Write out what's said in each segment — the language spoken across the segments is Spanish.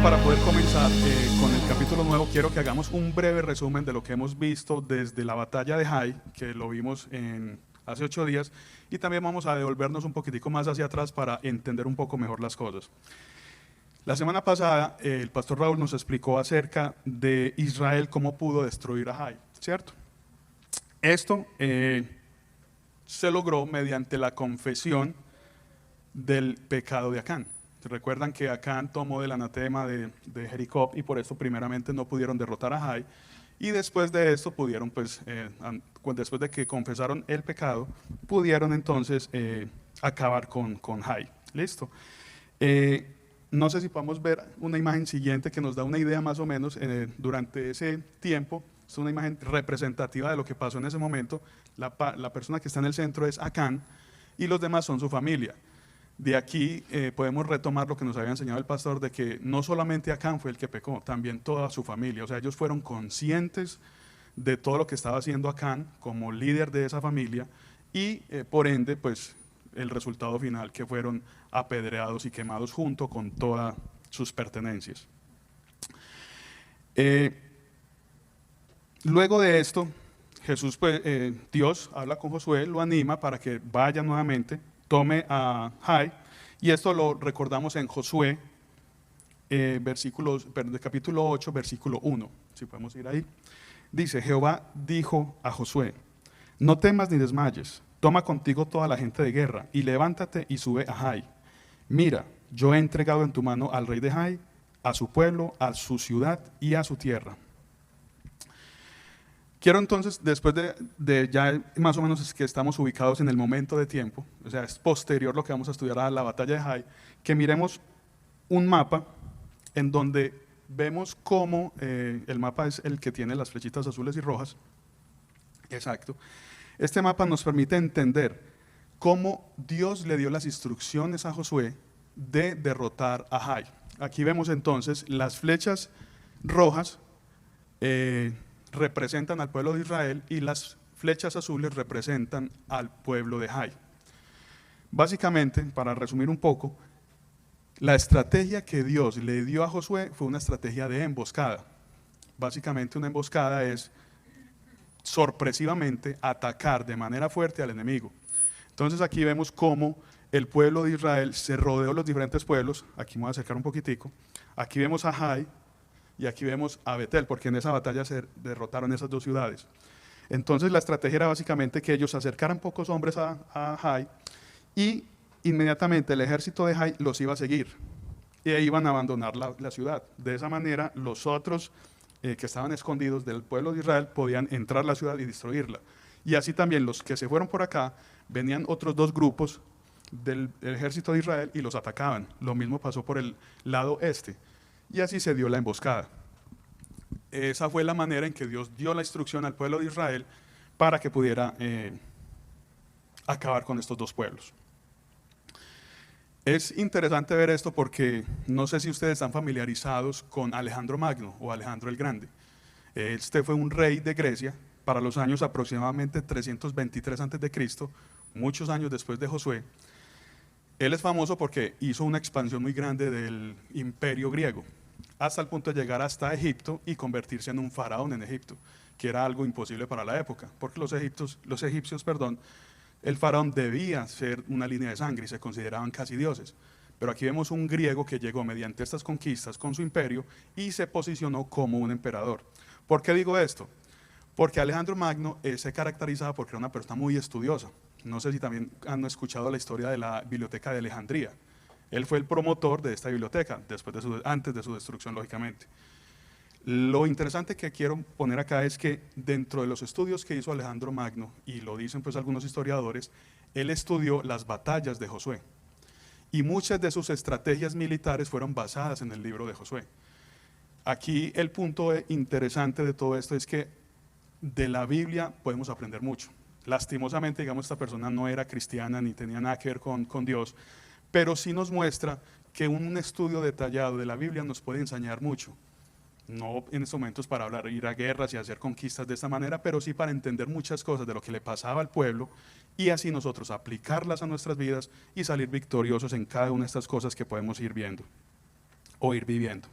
para poder comenzar con el capítulo nuevo, quiero que hagamos un breve resumen de lo que hemos visto desde la batalla de Jai, que lo vimos hace 8 días, y también vamos a devolvernos un poquitico más hacia atrás para entender un poco mejor las cosas. La semana pasada, el pastor Raúl nos explicó acerca de Israel, cómo pudo destruir a Jai, ¿cierto? Esto se logró mediante la confesión del pecado de Acán. Recuerdan que Acán tomó del anatema de Jericó y por eso primeramente no pudieron derrotar a Jai, y después de esto pudieron, después de que confesaron el pecado, pudieron entonces acabar con Jai. ¿Listo? No sé si podemos ver una imagen siguiente que nos da una idea más o menos durante ese tiempo. Es una imagen representativa de lo que pasó en ese momento. La persona que está en el centro es Acán y los demás son su familia. De aquí podemos retomar lo que nos había enseñado el pastor, de que no solamente Acán fue el que pecó, también toda su familia. O sea, ellos fueron conscientes de todo lo que estaba haciendo Acán como líder de esa familia y por ende, pues el resultado final, que fueron apedreados y quemados junto con todas sus pertenencias. Luego de esto, Dios habla con Josué, lo anima para que vaya nuevamente, tome a Jai, y esto lo recordamos en Josué, capítulo 8, versículo 1, si podemos ir ahí. Dice: Jehová dijo a Josué: no temas ni desmayes, toma contigo toda la gente de guerra, y levántate y sube a Jai. Mira, yo he entregado en tu mano al rey de Jai, a su pueblo, a su ciudad y a su tierra. Quiero entonces, después de ya más o menos es que estamos ubicados en el momento de tiempo, o sea, es posterior lo que vamos a estudiar a la batalla de Jai, que miremos un mapa en donde vemos cómo el mapa es el que tiene las flechitas azules y rojas. Exacto. Este mapa nos permite entender cómo Dios le dio las instrucciones a Josué de derrotar a Jai. Aquí vemos entonces las flechas rojas representan al pueblo de Israel y las flechas azules representan al pueblo de Jai. Básicamente, para resumir un poco, la estrategia que Dios le dio a Josué fue una estrategia de emboscada. Básicamente una emboscada es sorpresivamente atacar de manera fuerte al enemigo. Entonces aquí vemos cómo el pueblo de Israel se rodeó los diferentes pueblos. Aquí me voy a acercar un poquitico. Aquí vemos a Jai y aquí vemos a Betel, porque en esa batalla se derrotaron esas dos ciudades. Entonces la estrategia era básicamente que ellos acercaran pocos hombres a Jai y inmediatamente el ejército de Jai los iba a seguir y iban a abandonar la ciudad. De esa manera los otros que estaban escondidos del pueblo de Israel podían entrar a la ciudad y destruirla. Y así también los que se fueron por acá, venían otros dos grupos del ejército de Israel y los atacaban. Lo mismo pasó por el lado este. Y así se dio la emboscada. Esa fue la manera en que Dios dio la instrucción al pueblo de Israel para que pudiera acabar con estos dos pueblos. Es interesante ver esto porque no sé si ustedes están familiarizados con Alejandro Magno o Alejandro el Grande. Este fue un rey de Grecia para los años aproximadamente 323 a.C., muchos años después de Josué. Él es famoso porque hizo una expansión muy grande del imperio griego, hasta el punto de llegar hasta Egipto y convertirse en un faraón en Egipto, que era algo imposible para la época, porque los egipcios, el faraón debía ser una línea de sangre y se consideraban casi dioses. Pero aquí vemos un griego que llegó mediante estas conquistas con su imperio y se posicionó como un emperador. ¿Por qué digo esto? Porque Alejandro Magno se caracterizaba porque era una persona muy estudiosa. No sé si también han escuchado la historia de la Biblioteca de Alejandría. Él fue el promotor de esta biblioteca, antes de su destrucción, lógicamente. Lo interesante que quiero poner acá es que dentro de los estudios que hizo Alejandro Magno, y lo dicen pues algunos historiadores, él estudió las batallas de Josué. Y muchas de sus estrategias militares fueron basadas en el libro de Josué. Aquí el punto interesante de todo esto es que de la Biblia podemos aprender mucho. Lastimosamente, digamos, esta persona no era cristiana ni tenía nada que ver con Dios, pero sí nos muestra que un estudio detallado de la Biblia nos puede enseñar mucho. No en estos momentos para ir a guerras y hacer conquistas de esta manera, pero sí para entender muchas cosas de lo que le pasaba al pueblo y así nosotros aplicarlas a nuestras vidas y salir victoriosos en cada una de estas cosas que podemos ir viendo o ir viviendo.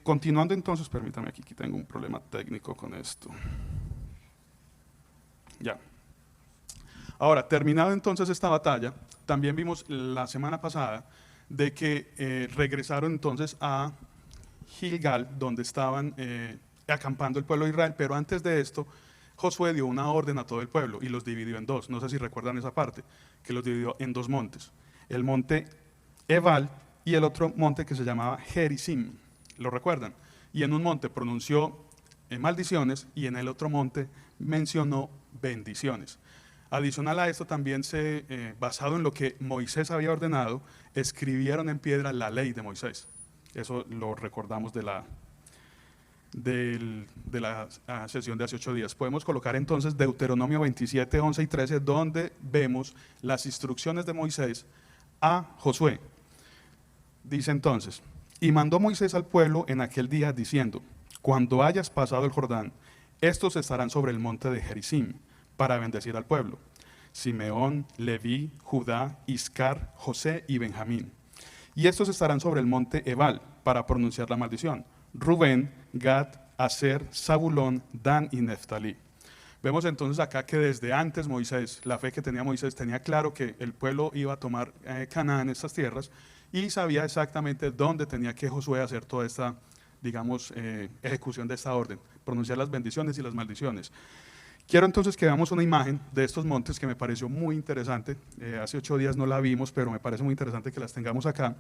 Continuando entonces, permítame, aquí tengo un problema técnico con esto. Ya. Ahora, terminado entonces esta batalla, también vimos la semana pasada de que regresaron entonces a Gilgal, donde estaban acampando el pueblo de Israel, pero antes de esto, Josué dio una orden a todo el pueblo y los dividió en dos. No sé si recuerdan esa parte, que los dividió en dos montes. El monte Ebal y el otro monte que se llamaba Gerizim. ¿Lo recuerdan? Y en un monte pronunció maldiciones y en el otro monte mencionó bendiciones. Adicional a esto también basado en lo que Moisés había ordenado, escribieron en piedra la ley de Moisés. Eso lo recordamos de la sesión de hace 8 días. Podemos colocar entonces Deuteronomio 27, 11 y 13, donde vemos las instrucciones de Moisés a Josué. Dice entonces, y mandó Moisés al pueblo en aquel día diciendo, cuando hayas pasado el Jordán, estos estarán sobre el monte de Gerizim, para bendecir al pueblo. Simeón, Leví, Judá, Iscar, José y Benjamín. Y estos estarán sobre el monte Ebal, para pronunciar la maldición. Rubén, Gad, Aser, Zabulón, Dan y Neftalí. Vemos entonces acá que desde antes Moisés, la fe que tenía Moisés, tenía claro que el pueblo iba a tomar Canaán, estas tierras, y sabía exactamente dónde tenía que Josué hacer toda esta, digamos, ejecución de esta orden, pronunciar las bendiciones y las maldiciones. Quiero entonces que veamos una imagen de estos montes que me pareció muy interesante. Hace 8 días no la vimos, pero me parece muy interesante que las tengamos acá.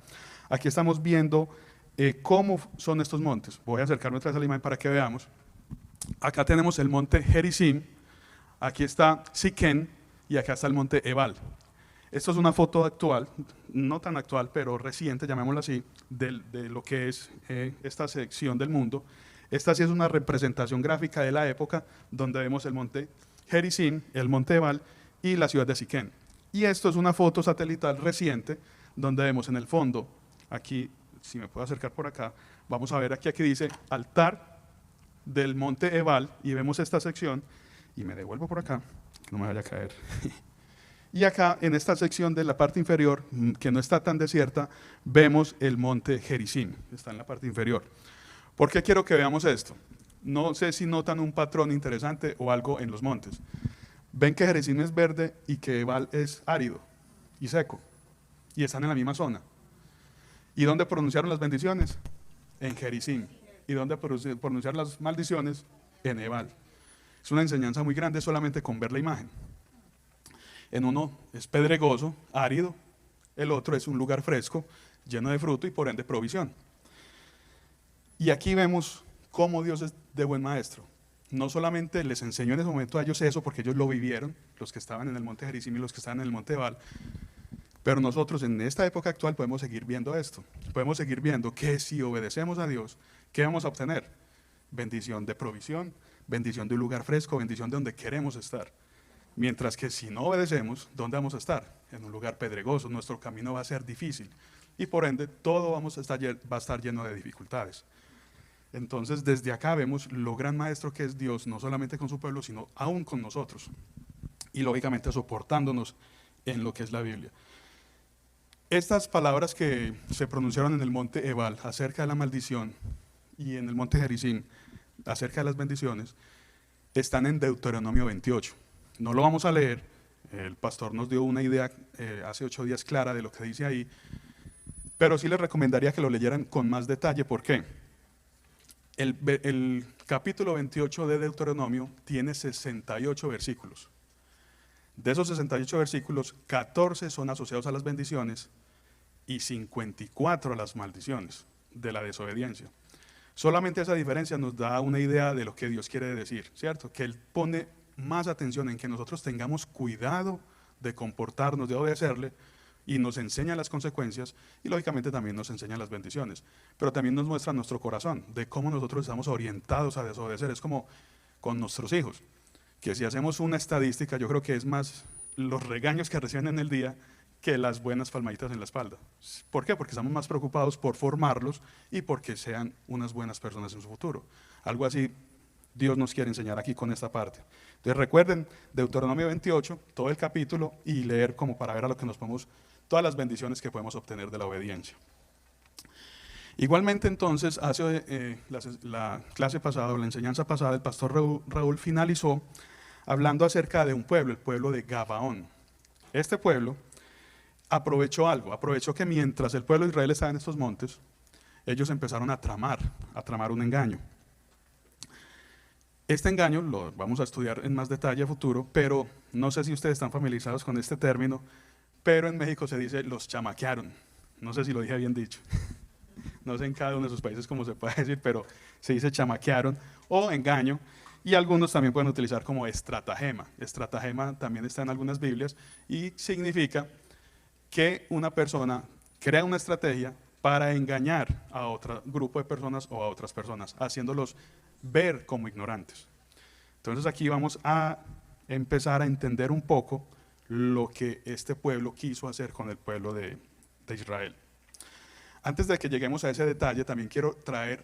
Aquí estamos viendo cómo son estos montes. Voy a acercarme otra vez a la imagen para que veamos. Acá tenemos el monte Gerizim, aquí está Siquén y acá está el monte Ebal. Esto es una foto actual, no tan actual, pero reciente, llamémoslo así, de lo que es esta sección del mundo. Esta sí es una representación gráfica de la época, donde vemos el monte Gerizim, el monte Ebal y la ciudad de Siquén. Y esto es una foto satelital reciente, donde vemos en el fondo, aquí, si me puedo acercar por acá, vamos a ver aquí dice altar del monte Ebal, y vemos esta sección, y me devuelvo por acá, que no me vaya a caer. Y acá, en esta sección de la parte inferior, que no está tan desierta, vemos el monte Gerizim, está en la parte inferior. ¿Por qué quiero que veamos esto? No sé si notan un patrón interesante o algo en los montes. Ven que Gerizim es verde y que Ebal es árido y seco, y están en la misma zona. ¿Y dónde pronunciaron las bendiciones? En Gerizim. ¿Y dónde pronunciaron las maldiciones? En Ebal. Es una enseñanza muy grande solamente con ver la imagen. En uno es pedregoso, árido, el otro es un lugar fresco, lleno de fruto y por ende provisión. Y aquí vemos cómo Dios es de buen maestro. No solamente les enseñó en ese momento a ellos eso, porque ellos lo vivieron, los que estaban en el monte Gerizim y los que estaban en el monte Ebal, pero nosotros en esta época actual podemos seguir viendo esto. Podemos seguir viendo que si obedecemos a Dios, ¿qué vamos a obtener? Bendición de provisión, bendición de un lugar fresco, bendición de donde queremos estar. Mientras que si no obedecemos, ¿dónde vamos a estar? En un lugar pedregoso, nuestro camino va a ser difícil y por ende todo va a estar lleno de dificultades. Entonces desde acá vemos lo gran maestro que es Dios, no solamente con su pueblo, sino aún con nosotros y lógicamente soportándonos en lo que es la Biblia. Estas palabras que se pronunciaron en el monte Ebal acerca de la maldición y en el monte Gerizim acerca de las bendiciones están en Deuteronomio 28. No lo vamos a leer, el pastor nos dio una idea hace 8 días clara de lo que dice ahí, pero sí les recomendaría que lo leyeran con más detalle. ¿Por qué? El capítulo 28 de Deuteronomio tiene 68 versículos. De esos 68 versículos, 14 son asociados a las bendiciones y 54 a las maldiciones de la desobediencia. Solamente esa diferencia nos da una idea de lo que Dios quiere decir, ¿cierto? Que Él pone más atención en que nosotros tengamos cuidado de comportarnos, de obedecerle, y nos enseña las consecuencias y lógicamente también nos enseña las bendiciones, pero también nos muestra nuestro corazón, de cómo nosotros estamos orientados a desobedecer. Es como con nuestros hijos, que si hacemos una estadística, yo creo que es más los regaños que reciben en el día que las buenas palmaditas en la espalda. ¿Por qué? Porque estamos más preocupados por formarlos y porque sean unas buenas personas en su futuro. Algo así Dios nos quiere enseñar aquí con esta parte. Entonces recuerden Deuteronomio 28, todo el capítulo, y leer como para ver a lo que nos podemos, todas las bendiciones que podemos obtener de la obediencia. Igualmente entonces, hace la clase pasada o la enseñanza pasada, el pastor Raúl finalizó hablando acerca de un pueblo, el pueblo de Gabaón. Este pueblo aprovechó algo, aprovechó que mientras el pueblo de Israel estaba en estos montes, ellos empezaron a tramar un engaño. Este engaño lo vamos a estudiar en más detalle a futuro, pero no sé si ustedes están familiarizados con este término, pero en México se dice los chamaquearon. No sé si lo dije bien dicho. No sé en cada uno de sus países cómo se puede decir, pero se dice chamaquearon o engaño, y algunos también pueden utilizar como estratagema. Estratagema también está en algunas Biblias y significa que una persona crea una estrategia para engañar a otro grupo de personas o a otras personas, haciéndolos ver como ignorantes. Entonces aquí vamos a empezar a entender un poco lo que este pueblo quiso hacer con el pueblo de Israel. Antes de que lleguemos a ese detalle, también quiero traer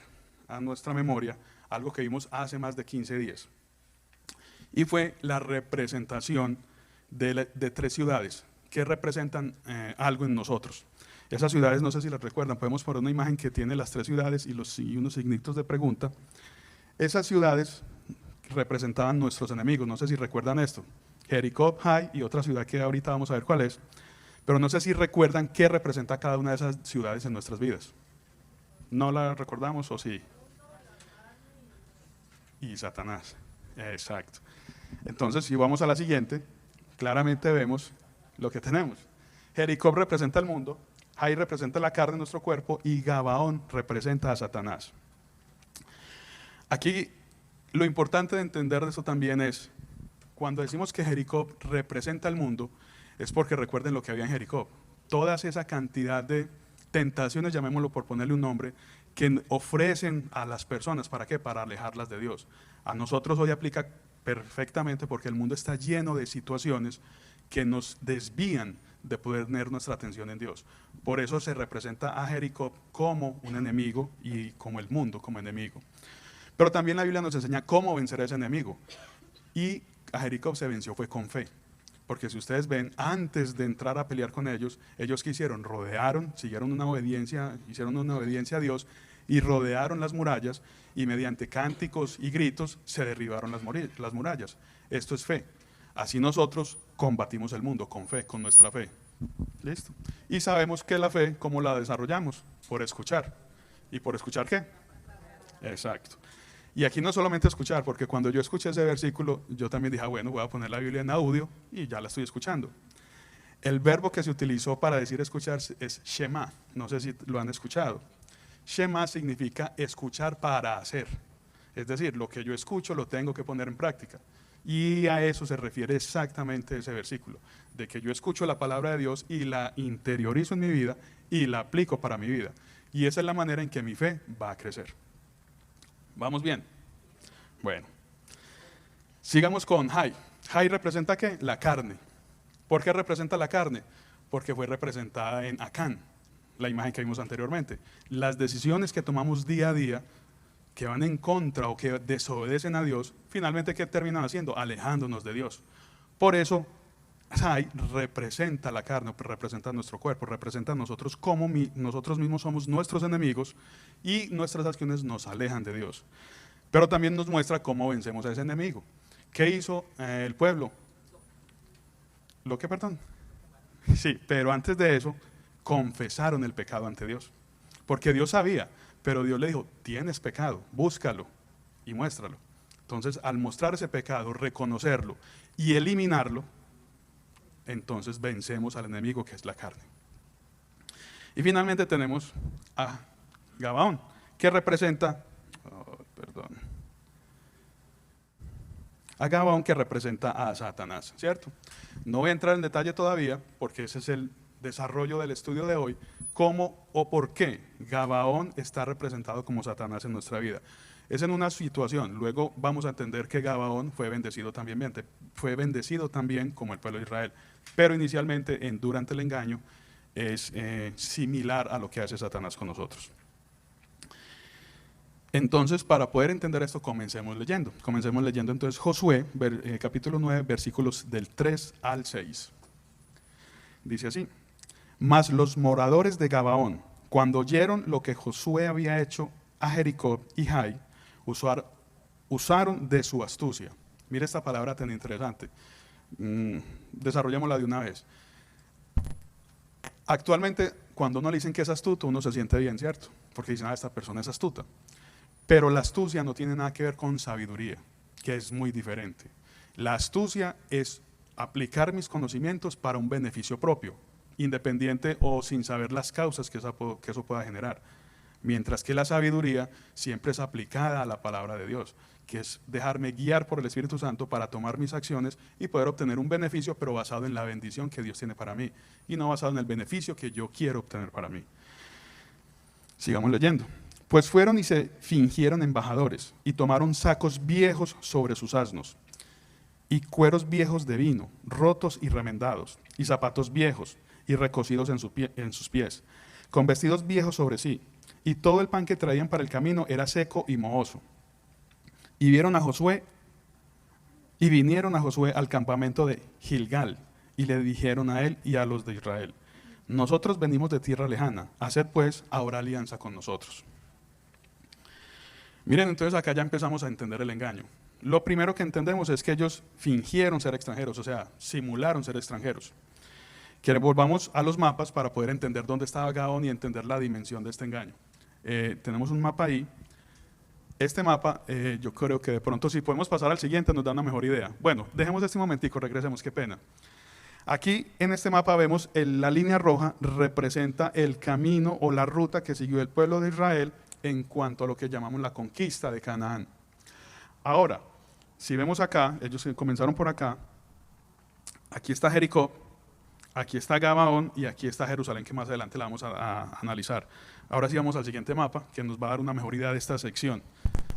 a nuestra memoria algo que vimos hace más de 15 días. Y fue la representación de 3 ciudades que representan algo en nosotros. Esas ciudades, no sé si las recuerdan, podemos poner una imagen que tiene las 3 ciudades y unos signitos de pregunta. Esas ciudades representaban nuestros enemigos, no sé si recuerdan esto. Jericó, Jai y otra ciudad que ahorita vamos a ver cuál es. Pero no sé si recuerdan qué representa cada una de esas ciudades en nuestras vidas. ¿No la recordamos o sí? Y Satanás. Exacto. Entonces, si vamos a la siguiente, claramente vemos lo que tenemos. Jericó representa el mundo, Jai representa la carne de nuestro cuerpo y Gabaón representa a Satanás. Aquí lo importante de entender eso también es, cuando decimos que Jericó representa el mundo, es porque recuerden lo que había en Jericó. Toda esa cantidad de tentaciones, llamémoslo por ponerle un nombre, que ofrecen a las personas, ¿para qué? Para alejarlas de Dios. A nosotros hoy aplica perfectamente porque el mundo está lleno de situaciones que nos desvían de poder tener nuestra atención en Dios. Por eso se representa a Jericó como un enemigo y como el mundo como enemigo. Pero también la Biblia nos enseña cómo vencer a ese enemigo. Y a Jericó se venció fue con fe. Porque si ustedes ven, antes de entrar a pelear con ellos, ¿ellos qué hicieron? Rodearon, hicieron una obediencia a Dios y rodearon las murallas y mediante cánticos y gritos se derribaron las murallas. Esto es fe. Así nosotros combatimos el mundo con fe, con nuestra fe. ¿Listo? Y sabemos que la fe, ¿cómo la desarrollamos? Por escuchar. ¿Y por escuchar qué? Exacto. Y aquí no solamente escuchar, porque cuando yo escuché ese versículo, yo también dije, bueno, voy a poner la Biblia en audio y ya la estoy escuchando. El verbo que se utilizó para decir escuchar es Shema, no sé si lo han escuchado. Shema significa escuchar para hacer, es decir, lo que yo escucho lo tengo que poner en práctica. Y a eso se refiere exactamente ese versículo, de que yo escucho la palabra de Dios y la interiorizo en mi vida y la aplico para mi vida. Y esa es la manera en que mi fe va a crecer. ¿Vamos bien? Bueno, sigamos con Jai. Jai representa ¿qué? La carne. ¿Por qué representa la carne? Porque fue representada en Acán, la imagen que vimos anteriormente. Las decisiones que tomamos día a día, que van en contra o que desobedecen a Dios, finalmente ¿qué terminan haciendo? Alejándonos de Dios. Por eso, Jai representa la carne, representa nuestro cuerpo, representa a nosotros como nosotros mismos somos nuestros enemigos y nuestras acciones nos alejan de Dios. Pero también nos muestra cómo vencemos a ese enemigo. ¿Qué hizo el pueblo? ¿Lo que, perdón? Sí, pero antes de eso, confesaron el pecado ante Dios. Porque Dios sabía, pero Dios le dijo, tienes pecado, búscalo y muéstralo. Entonces, al mostrar ese pecado, reconocerlo y eliminarlo, entonces vencemos al enemigo que es la carne. Y finalmente tenemos a Gabaón, que representa, a Gabaón que representa a Satanás, ¿cierto? No voy a entrar en detalle todavía, porque ese es el desarrollo del estudio de hoy, cómo o por qué Gabaón está representado como Satanás en nuestra vida. Es en una situación, luego vamos a entender que Gabaón fue bendecido también como el pueblo de Israel, pero inicialmente durante el engaño es similar a lo que hace Satanás con nosotros. Entonces, para poder entender esto, comencemos leyendo. Comencemos leyendo entonces Josué, capítulo 9, versículos del 3 al 6. Dice así: Mas los moradores de Gabaón Cuando oyeron lo que Josué había hecho a Jericó y Jai, usaron de su astucia. Mire esta palabra tan interesante. Desarrollémosla de una vez. Actualmente, cuando uno le dicen que es astuto, uno se siente bien, ¿cierto? Porque dicen, esta persona es astuta. Pero la astucia no tiene nada que ver con sabiduría, que es muy diferente. La astucia es aplicar mis conocimientos para un beneficio propio, independiente o sin saber las causas que eso pueda generar. Mientras que la sabiduría siempre es aplicada a la palabra de Dios, que es dejarme guiar por el Espíritu Santo para tomar mis acciones y poder obtener un beneficio, pero basado en la bendición que Dios tiene para mí, y no basado en el beneficio que yo quiero obtener para mí. Sigamos leyendo. Pues fueron y se fingieron embajadores, y tomaron sacos viejos sobre sus asnos, y cueros viejos de vino, rotos y remendados, y zapatos viejos, y recocidos en sus pies, con vestidos viejos sobre sí, y todo el pan que traían para el camino era seco y mohoso. Y vinieron a Josué al campamento de Gilgal, y le dijeron a él y a los de Israel: nosotros venimos de tierra lejana, haced pues ahora alianza con nosotros. Miren, entonces acá ya empezamos a entender el engaño. Lo primero que entendemos es que ellos fingieron ser extranjeros, o sea, simularon ser extranjeros. Que volvamos a los mapas para poder entender dónde estaba Gabaón y entender la dimensión de este engaño. Tenemos un mapa ahí. Este mapa, yo creo que de pronto si podemos pasar al siguiente nos da una mejor idea. Bueno, dejemos este momentico, regresemos, qué pena. Aquí en este mapa vemos la línea roja representa el camino o la ruta que siguió el pueblo de Israel en cuanto a lo que llamamos la conquista de Canaán. Ahora, si vemos acá, ellos comenzaron por acá, aquí está Jericó, aquí está Gabaón y aquí está Jerusalén, que más adelante la vamos a analizar. Ahora sí vamos al siguiente mapa, que nos va a dar una mejor idea de esta sección.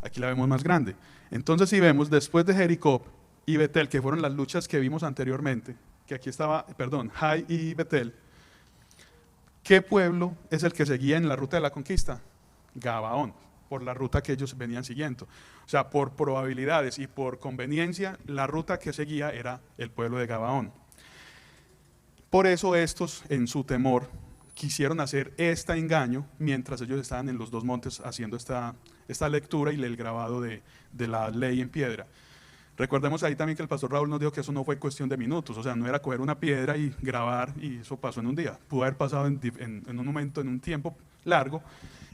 Aquí la vemos más grande. Entonces, si vemos, después de Jericó y Betel, que fueron las luchas que vimos anteriormente, que aquí estaba, Jai y Betel, ¿qué pueblo es el que seguía en la ruta de la conquista? Gabaón, por la ruta que ellos venían siguiendo. O sea, por probabilidades y por conveniencia, la ruta que seguía era el pueblo de Gabaón. Por eso estos, en su temor, quisieron hacer este engaño mientras ellos estaban en los dos montes haciendo esta lectura y el grabado de la ley en piedra. Recordemos ahí también que el pastor Raúl nos dijo que eso no fue cuestión de minutos, o sea, no era coger una piedra y grabar y eso pasó en un día. Pudo haber pasado en un momento, en un tiempo largo,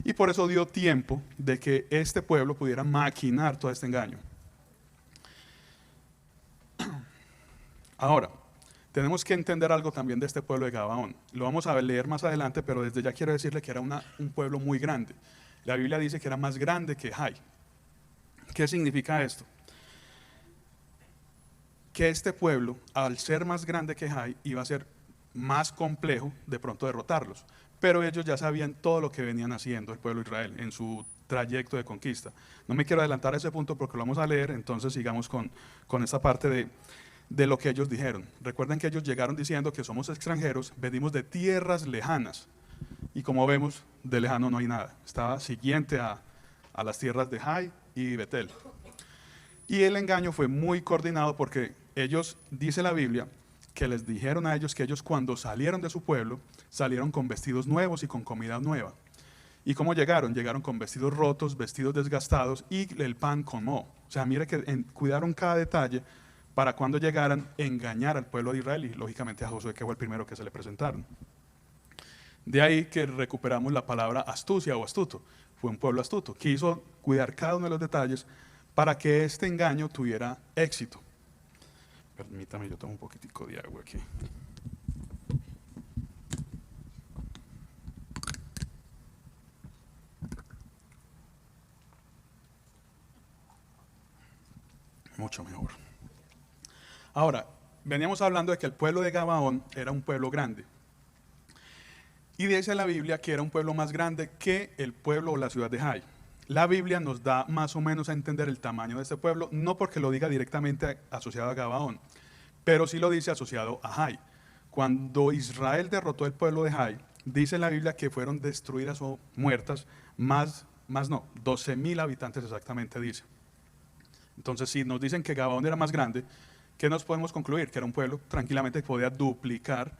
y por eso dio tiempo de que este pueblo pudiera maquinar todo este engaño. Ahora, tenemos que entender algo también de este pueblo de Gabaón. Lo vamos a leer más adelante, pero desde ya quiero decirle que era un pueblo muy grande. La Biblia dice que era más grande que Jai. ¿Qué significa esto? Que este pueblo, al ser más grande que Jai, iba a ser más complejo de pronto derrotarlos. Pero ellos ya sabían todo lo que venían haciendo el pueblo de Israel en su trayecto de conquista. No me quiero adelantar a ese punto porque lo vamos a leer, entonces sigamos con esta parte de lo que ellos dijeron. Recuerden que ellos llegaron diciendo que somos extranjeros, venimos de tierras lejanas. Y como vemos, de lejano no hay nada. Estaba siguiente a las tierras de Jai y Betel. Y el engaño fue muy coordinado porque ellos, dice la Biblia, que les dijeron a ellos que ellos cuando salieron de su pueblo, salieron con vestidos nuevos y con comida nueva. ¿Y cómo llegaron? Llegaron con vestidos rotos, vestidos desgastados y el pan con moho. O sea, mire que cuidaron cada detalle para cuando llegaran engañar al pueblo de Israel y lógicamente a Josué, que fue el primero que se le presentaron. De ahí que recuperamos la palabra astucia o astuto. Fue un pueblo astuto, quiso cuidar cada uno de los detalles para que este engaño tuviera éxito. Permítame, yo tomo un poquitico de agua aquí. Mucho mejor. Ahora, veníamos hablando de que el pueblo de Gabaón era un pueblo grande. Y dice la Biblia que era un pueblo más grande que el pueblo o la ciudad de Jai. La Biblia nos da más o menos a entender el tamaño de este pueblo, no porque lo diga directamente asociado a Gabaón, pero sí lo dice asociado a Jai. Cuando Israel derrotó el pueblo de Jai, dice la Biblia que fueron destruidas o muertas 12,000 habitantes exactamente dice. Entonces, si nos dicen que Gabaón era más grande, ¿qué nos podemos concluir? Que era un pueblo tranquilamente que podía duplicar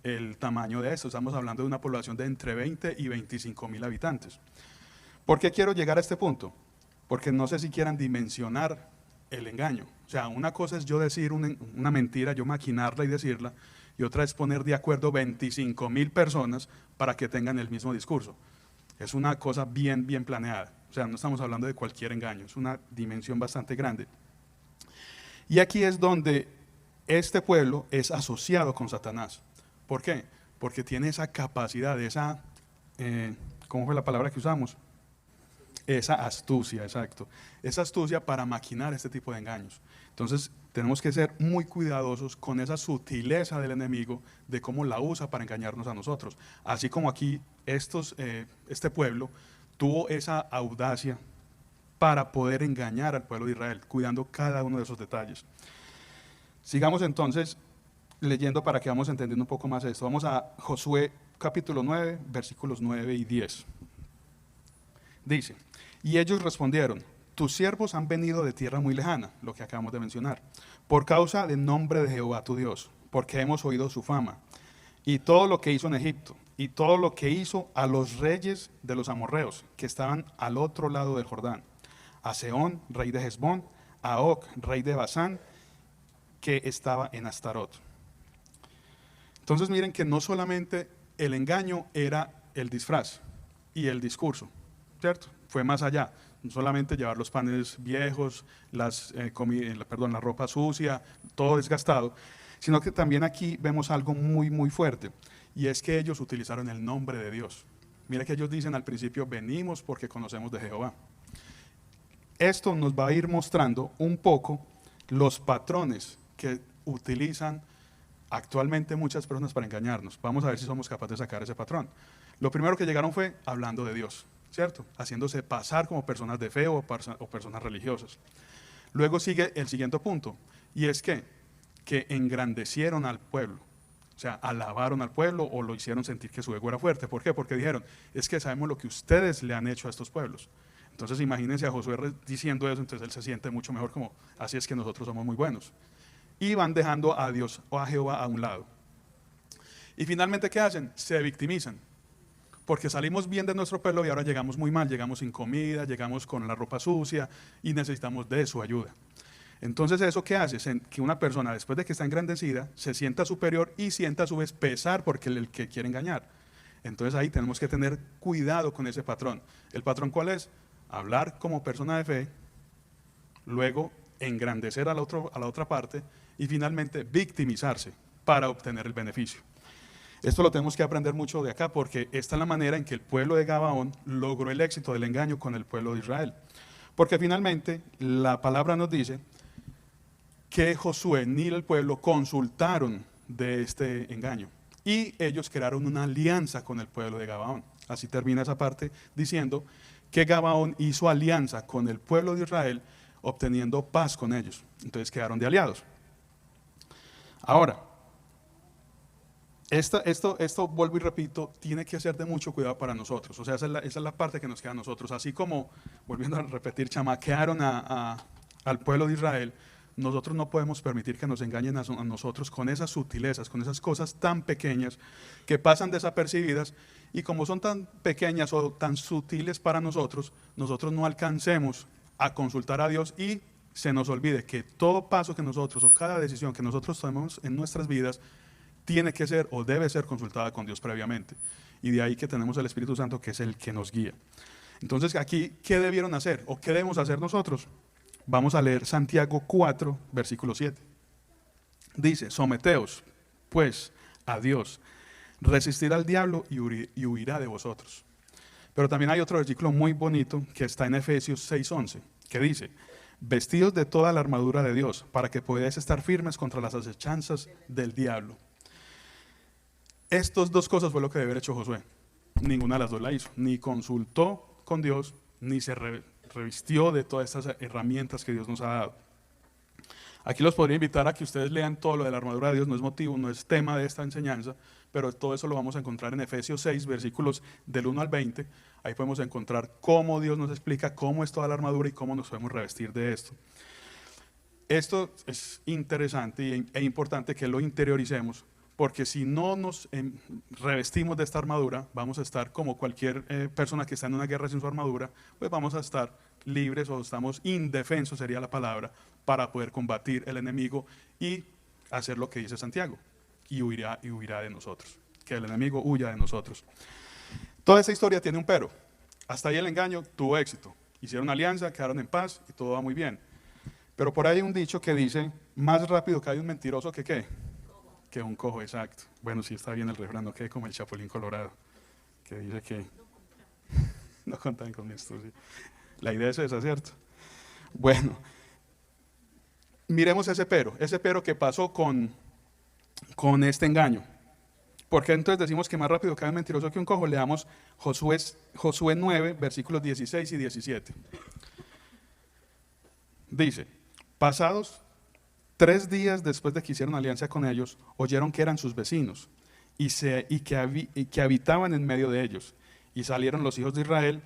el tamaño de esto. Estamos hablando de una población de entre 20 y 25.000 habitantes. ¿Por qué quiero llegar a este punto? Porque no sé si quieran dimensionar el engaño. O sea, una cosa es yo decir una mentira, yo maquinarla y decirla, y otra es poner de acuerdo 25.000 personas para que tengan el mismo discurso. Es una cosa bien, bien planeada. O sea, no estamos hablando de cualquier engaño, es una dimensión bastante grande. Y aquí es donde este pueblo es asociado con Satanás. ¿Por qué? Porque tiene esa capacidad, esa, ¿cómo fue la palabra que usamos? Esa astucia, exacto. Esa astucia para maquinar este tipo de engaños. Entonces, tenemos que ser muy cuidadosos con esa sutileza del enemigo, de cómo la usa para engañarnos a nosotros. Así como aquí este pueblo tuvo esa audacia para poder engañar al pueblo de Israel, cuidando cada uno de esos detalles. Sigamos entonces leyendo para que vamos entendiendo un poco más esto. Vamos a Josué capítulo 9, versículos 9 y 10. Dice, y ellos respondieron, tus siervos han venido de tierra muy lejana, lo que acabamos de mencionar, por causa del nombre de Jehová tu Dios, porque hemos oído su fama, y todo lo que hizo en Egipto, y todo lo que hizo a los reyes de los amorreos, que estaban al otro lado del Jordán, a Sehón, rey de Hesbón, a Og, rey de Basán, que estaba en Astarot. Entonces miren que no solamente el engaño era el disfraz y el discurso, ¿cierto? Fue más allá, no solamente llevar los panes viejos, la ropa sucia, todo desgastado, sino que también aquí vemos algo muy, muy fuerte, y es que ellos utilizaron el nombre de Dios. Mira que ellos dicen al principio, venimos porque conocemos de Jehová. Esto nos va a ir mostrando un poco los patrones que utilizan actualmente muchas personas para engañarnos. Vamos a ver si somos capaces de sacar ese patrón. Lo primero que llegaron fue hablando de Dios, ¿cierto? Haciéndose pasar como personas de fe o personas religiosas. Luego sigue el siguiente punto, y es que engrandecieron al pueblo. O sea, alabaron al pueblo o lo hicieron sentir que su ego era fuerte. ¿Por qué? Porque dijeron, es que sabemos lo que ustedes le han hecho a estos pueblos. Entonces imagínense a Josué diciendo eso, entonces él se siente mucho mejor como, así es que nosotros somos muy buenos. Y van dejando a Dios o a Jehová a un lado. Y finalmente, ¿qué hacen? Se victimizan. Porque salimos bien de nuestro pueblo y ahora llegamos muy mal, llegamos sin comida, llegamos con la ropa sucia y necesitamos de su ayuda. Entonces, ¿eso qué hace? Que una persona, después de que está engrandecida, se sienta superior y sienta a su vez pesar porque el que quiere engañar. Entonces ahí tenemos que tener cuidado con ese patrón. ¿El patrón cuál es? Hablar como persona de fe, luego engrandecer a la otra parte y finalmente victimizarse para obtener el beneficio. Esto lo tenemos que aprender mucho de acá porque esta es la manera en que el pueblo de Gabaón logró el éxito del engaño con el pueblo de Israel. Porque finalmente la palabra nos dice que Josué ni el pueblo consultaron de este engaño y ellos crearon una alianza con el pueblo de Gabaón. Así termina esa parte diciendo que Gabaón hizo alianza con el pueblo de Israel obteniendo paz con ellos. Entonces quedaron de aliados. Ahora, esto vuelvo y repito, tiene que ser de mucho cuidado para nosotros. O sea, esa es la parte que nos queda a nosotros. Así como, volviendo a repetir, chamaquearon al pueblo de Israel, nosotros no podemos permitir que nos engañen a nosotros con esas sutilezas, con esas cosas tan pequeñas que pasan desapercibidas, y como son tan pequeñas o tan sutiles para nosotros, nosotros no alcancemos a consultar a Dios y se nos olvide que todo paso que nosotros o cada decisión que nosotros tomemos en nuestras vidas tiene que ser o debe ser consultada con Dios previamente. Y de ahí que tenemos el Espíritu Santo, que es el que nos guía. Entonces aquí, ¿qué debieron hacer o qué debemos hacer nosotros? Vamos a leer Santiago 4, versículo 7. Dice, someteos pues a Dios, resistir al diablo y huirá de vosotros. Pero también hay otro versículo muy bonito que está en Efesios 6:11, que dice, vestidos de toda la armadura de Dios, para que podáis estar firmes contra las acechanzas del diablo. Estas dos cosas fue lo que debe haber hecho Josué. Ninguna de las dos la hizo. Ni consultó con Dios, ni se revistió de todas estas herramientas que Dios nos ha dado. Aquí los podría invitar a que ustedes lean todo lo de la armadura de Dios. No es motivo, no es tema de esta enseñanza, pero todo eso lo vamos a encontrar en Efesios 6, versículos del 1 al 20. Ahí podemos encontrar cómo Dios nos explica cómo es toda la armadura y cómo nos podemos revestir de esto. Esto es interesante e importante que lo interioricemos, porque si no nos revestimos de esta armadura, vamos a estar como cualquier persona que está en una guerra sin su armadura, pues vamos a estar libres o estamos indefensos, sería la palabra, para poder combatir el enemigo y hacer lo que dice Santiago, y huirá de nosotros, que el enemigo huya de nosotros. Toda esta historia tiene un pero. Hasta ahí el engaño tuvo éxito. Hicieron alianza, quedaron en paz y todo va muy bien. Pero por ahí hay un dicho que dice, más rápido cae un mentiroso que ¿qué? Que un cojo, exacto. Bueno, sí está bien el refrán, no quede como el Chapulín Colorado, que dice que no contaban con esto. Sí. La idea es esa, ¿cierto? Bueno, miremos ese pero que pasó con este engaño. Porque entonces decimos que más rápido cae un mentiroso que un cojo. Leamos Josué 9, versículos 16 y 17. Dice, pasados 3 días después de que hicieron alianza con ellos, oyeron que eran sus vecinos y que habitaban en medio de ellos. Y salieron los hijos de Israel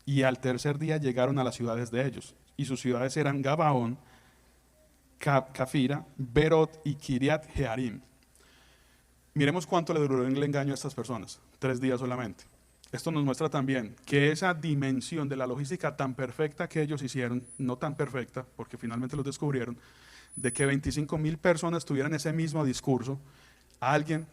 y al tercer día llegaron a las ciudades de ellos. Y sus ciudades eran Gabaón, Cafira, Berot y Kiriat Jearim. Miremos cuánto le duró el engaño a estas personas, 3 días solamente. Esto nos muestra también que esa dimensión de la logística tan perfecta que ellos hicieron, no tan perfecta, porque finalmente los descubrieron, de que 25,000 personas tuvieran ese mismo discurso, alguien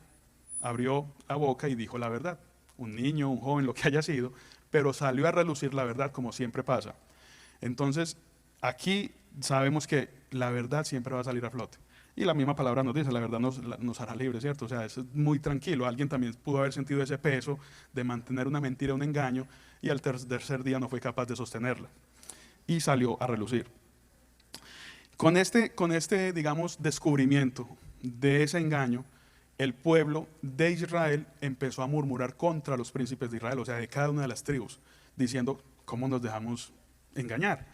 abrió la boca y dijo la verdad. Un niño, un joven, lo que haya sido, pero salió a relucir la verdad como siempre pasa. Entonces, aquí sabemos que la verdad siempre va a salir a flote. Y la misma palabra nos dice, la verdad nos hará libres, ¿cierto? O sea, es muy tranquilo. Alguien también pudo haber sentido ese peso de mantener una mentira, un engaño, y al tercer día no fue capaz de sostenerla. Y salió a relucir. Con este, digamos, descubrimiento de ese engaño, el pueblo de Israel empezó a murmurar contra los príncipes de Israel, o sea, de cada una de las tribus, diciendo, ¿cómo nos dejamos engañar?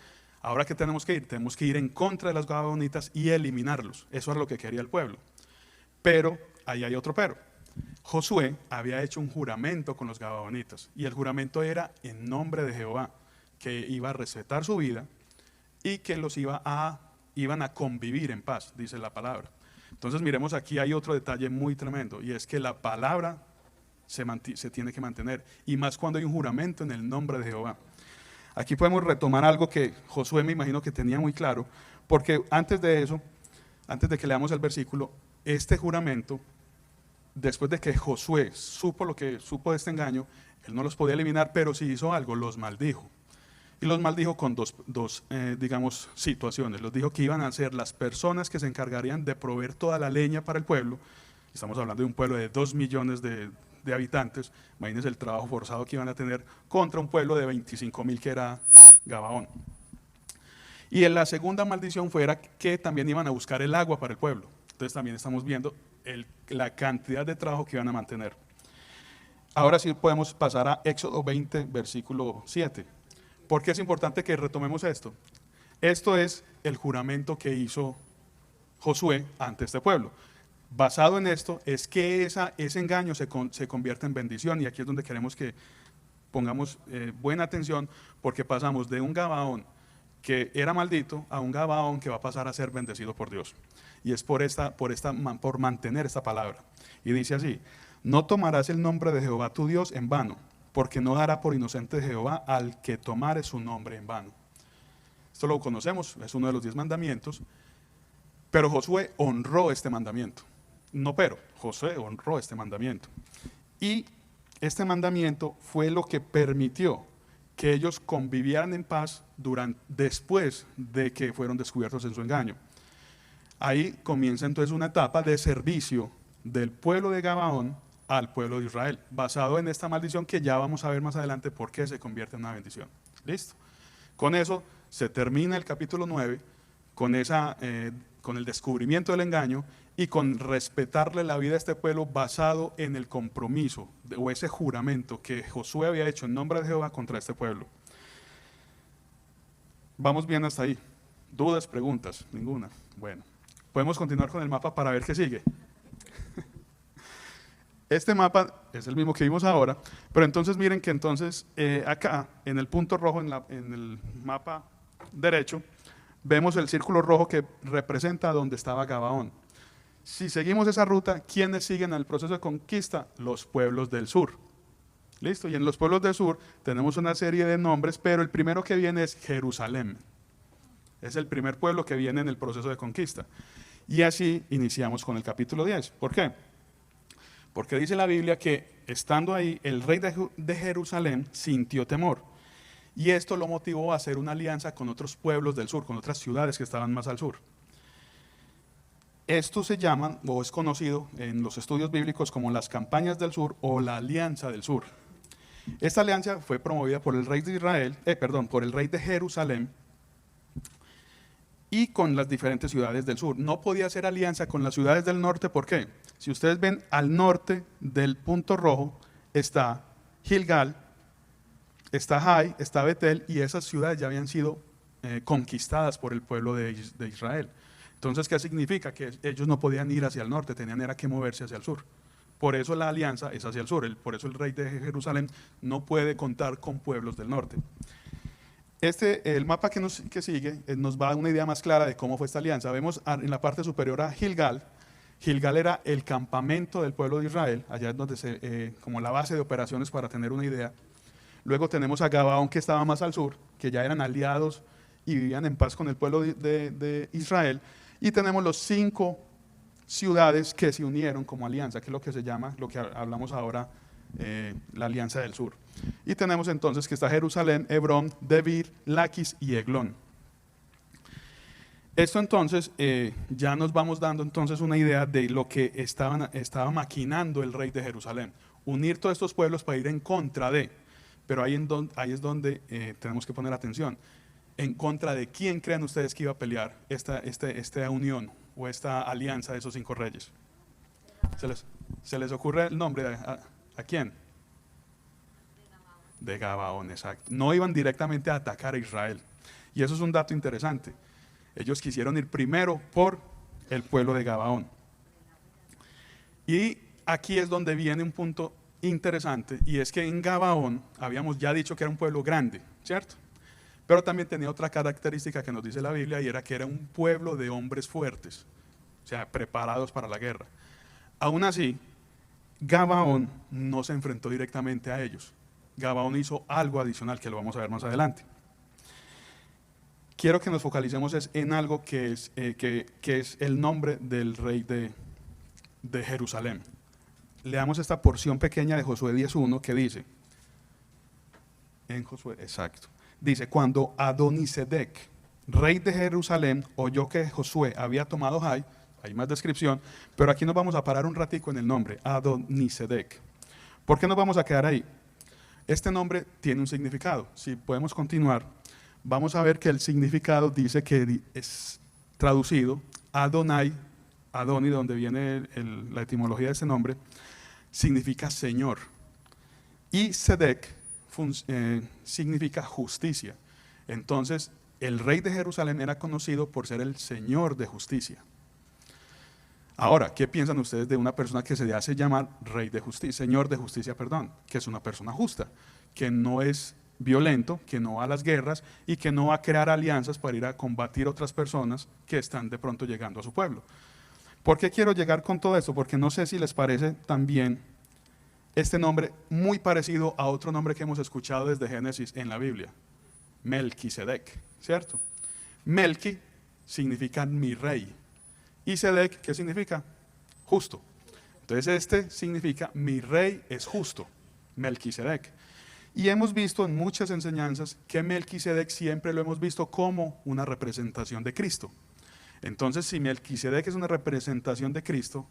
Ahora, ¿qué tenemos que ir? Tenemos que ir en contra de las gabaonitas y eliminarlos. Eso era lo que quería el pueblo. Pero, ahí hay otro pero. Josué había hecho un juramento con los gabaonitas, y el juramento era en nombre de Jehová, que iba a respetar su vida y que los iban a convivir en paz, dice la palabra. Entonces miremos, aquí hay otro detalle muy tremendo, y es que la palabra se tiene que mantener, y más cuando hay un juramento en el nombre de Jehová. Aquí podemos retomar algo que Josué me imagino que tenía muy claro, porque antes de eso, antes de que leamos el versículo, este juramento, después de que Josué supo lo que supo de este engaño, él no los podía eliminar, pero sí hizo algo, los maldijo. Y los maldijo con dos digamos, situaciones. Los dijo que iban a ser las personas que se encargarían de proveer toda la leña para el pueblo. Estamos hablando de un pueblo de 2 millones de habitantes. Imagínense el trabajo forzado que iban a tener contra un pueblo de 25,000 que era Gabaón. Y en la segunda maldición fuera que también iban a buscar el agua para el pueblo. Entonces también estamos viendo la cantidad de trabajo que iban a mantener. Ahora sí podemos pasar a Éxodo 20, versículo 7. ¿Por qué es importante que retomemos esto? Esto es el juramento que hizo Josué ante este pueblo. Basado en esto es que ese engaño se convierte en bendición, y aquí es donde queremos que pongamos buena atención, porque pasamos de un Gabaón que era maldito a un Gabaón que va a pasar a ser bendecido por Dios. Y es por mantener esta palabra. Y dice así: no tomarás el nombre de Jehová tu Dios en vano, porque no dará por inocente Jehová al que tomare su nombre en vano. Esto lo conocemos, es uno de los 10 mandamientos, pero Josué honró este mandamiento. Josué honró este mandamiento. Y este mandamiento fue lo que permitió que ellos convivieran en paz después de que fueron descubiertos en su engaño. Ahí comienza entonces una etapa de servicio del pueblo de Gabaón al pueblo de Israel, basado en esta maldición que ya vamos a ver más adelante por qué se convierte en una bendición. ¿Listo? Con eso se termina el capítulo 9, con el descubrimiento del engaño y con respetarle la vida a este pueblo basado en el compromiso o ese juramento que Josué había hecho en nombre de Jehová contra este pueblo. ¿Vamos bien hasta ahí? ¿Dudas, preguntas? Ninguna. Bueno, podemos continuar con el mapa para ver qué sigue. Este mapa es el mismo que vimos ahora, pero entonces miren que entonces acá, en el punto rojo, en el mapa derecho, vemos el círculo rojo que representa donde estaba Gabaón. Si seguimos esa ruta, ¿quiénes siguen al proceso de conquista? Los pueblos del sur. ¿Listo? Y en los pueblos del sur tenemos una serie de nombres, pero el primero que viene es Jerusalén. Es el primer pueblo que viene en el proceso de conquista. Y así iniciamos con el capítulo 10. ¿Por qué? Porque dice la Biblia que estando ahí, el rey de Jerusalén sintió temor. Y esto lo motivó a hacer una alianza con otros pueblos del sur, con otras ciudades que estaban más al sur. Esto se llama, o es conocido en los estudios bíblicos como las campañas del sur o la alianza del sur. Esta alianza fue promovida por el rey de por el rey de Jerusalén y con las diferentes ciudades del sur. No podía hacer alianza con las ciudades del norte, ¿por qué? Si ustedes ven al norte del punto rojo está Gilgal, está Jai, está Betel, y esas ciudades ya habían sido conquistadas por el pueblo de Israel. Entonces, ¿qué significa? Que ellos no podían ir hacia el norte, tenían era que moverse hacia el sur. Por eso la alianza es hacia el sur, por eso el rey de Jerusalén no puede contar con pueblos del norte. El mapa que sigue nos va a dar una idea más clara de cómo fue esta alianza. Vemos en la parte superior a Gilgal. Gilgal era el campamento del pueblo de Israel, allá es donde como la base de operaciones para tener una idea. Luego tenemos a Gabaón, que estaba más al sur, que ya eran aliados y vivían en paz con el pueblo de Israel. Y tenemos los 5 ciudades que se unieron como alianza, que es lo que se llama, lo que hablamos ahora, la alianza del sur. Y tenemos entonces que está Jerusalén, Hebrón, Debir, Laquis y Eglón. Esto entonces, ya nos vamos dando entonces una idea de lo que estaba maquinando el rey de Jerusalén. Unir todos estos pueblos para ir en contra de, pero ahí es donde tenemos que poner atención. ¿En contra de quién creen ustedes que iba a pelear esta unión o esta alianza de esos 5 reyes? ¿Se les ocurre el nombre? ¿A quién? De Gabaón, exacto. No iban directamente a atacar a Israel. Y eso es un dato interesante. Ellos quisieron ir primero por el pueblo de Gabaón. Y aquí es donde viene un punto interesante, y es que en Gabaón habíamos ya dicho que era un pueblo grande, ¿cierto? Pero también tenía otra característica que nos dice la Biblia, y era que era un pueblo de hombres fuertes, o sea, preparados para la guerra. Aún así, Gabaón no se enfrentó directamente a ellos. Gabaón hizo algo adicional que lo vamos a ver más adelante. Quiero que nos focalicemos en algo que es el nombre del rey de Jerusalén. Leamos esta porción pequeña de Josué 10:1 que dice, en Josué, exacto. Dice, cuando Adonisedec, rey de Jerusalén, oyó que Josué había tomado Jai, hay más descripción, pero aquí nos vamos a parar un ratico en el nombre, Adonisedec. ¿Por qué nos vamos a quedar ahí? Este nombre tiene un significado. Si podemos continuar, vamos a ver que el significado dice que es traducido, Adonai, Adoni, donde viene la etimología de ese nombre, significa Señor. Y Sedec significa justicia. Entonces, el rey de Jerusalén era conocido por ser el Señor de justicia. Ahora, ¿qué piensan ustedes de una persona que se hace llamar rey de justicia, Señor de justicia, perdón? Que es una persona justa, que no es violento, que no va a las guerras y que no va a crear alianzas para ir a combatir otras personas que están de pronto llegando a su pueblo. ¿Por qué quiero llegar con todo esto? Porque no sé si les parece también este nombre muy parecido a otro nombre que hemos escuchado desde Génesis en la Biblia, Melquisedec, ¿cierto? Melqui significa mi rey y Sedec, ¿qué significa? Justo. Entonces este significa mi rey es justo, Melquisedec. Y hemos visto en muchas enseñanzas que Melquisedec siempre lo hemos visto como una representación de Cristo. Entonces, si Melquisedec es una representación de Cristo,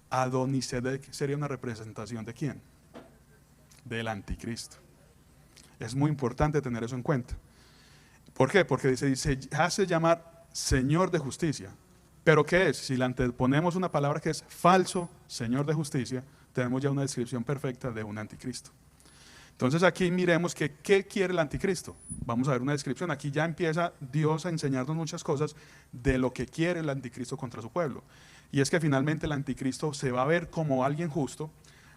Adonisedec sería una representación ¿de quién? Del anticristo. Es muy importante tener eso en cuenta. ¿Por qué? Porque se hace llamar Señor de justicia. ¿Pero qué es? Si le anteponemos una palabra que es falso, Señor de justicia, tenemos ya una descripción perfecta de un anticristo. Entonces aquí miremos que ¿qué quiere el anticristo? Vamos a ver una descripción. Aquí ya empieza Dios a enseñarnos muchas cosas de lo que quiere el anticristo contra su pueblo. Y es que finalmente el anticristo se va a ver como alguien justo,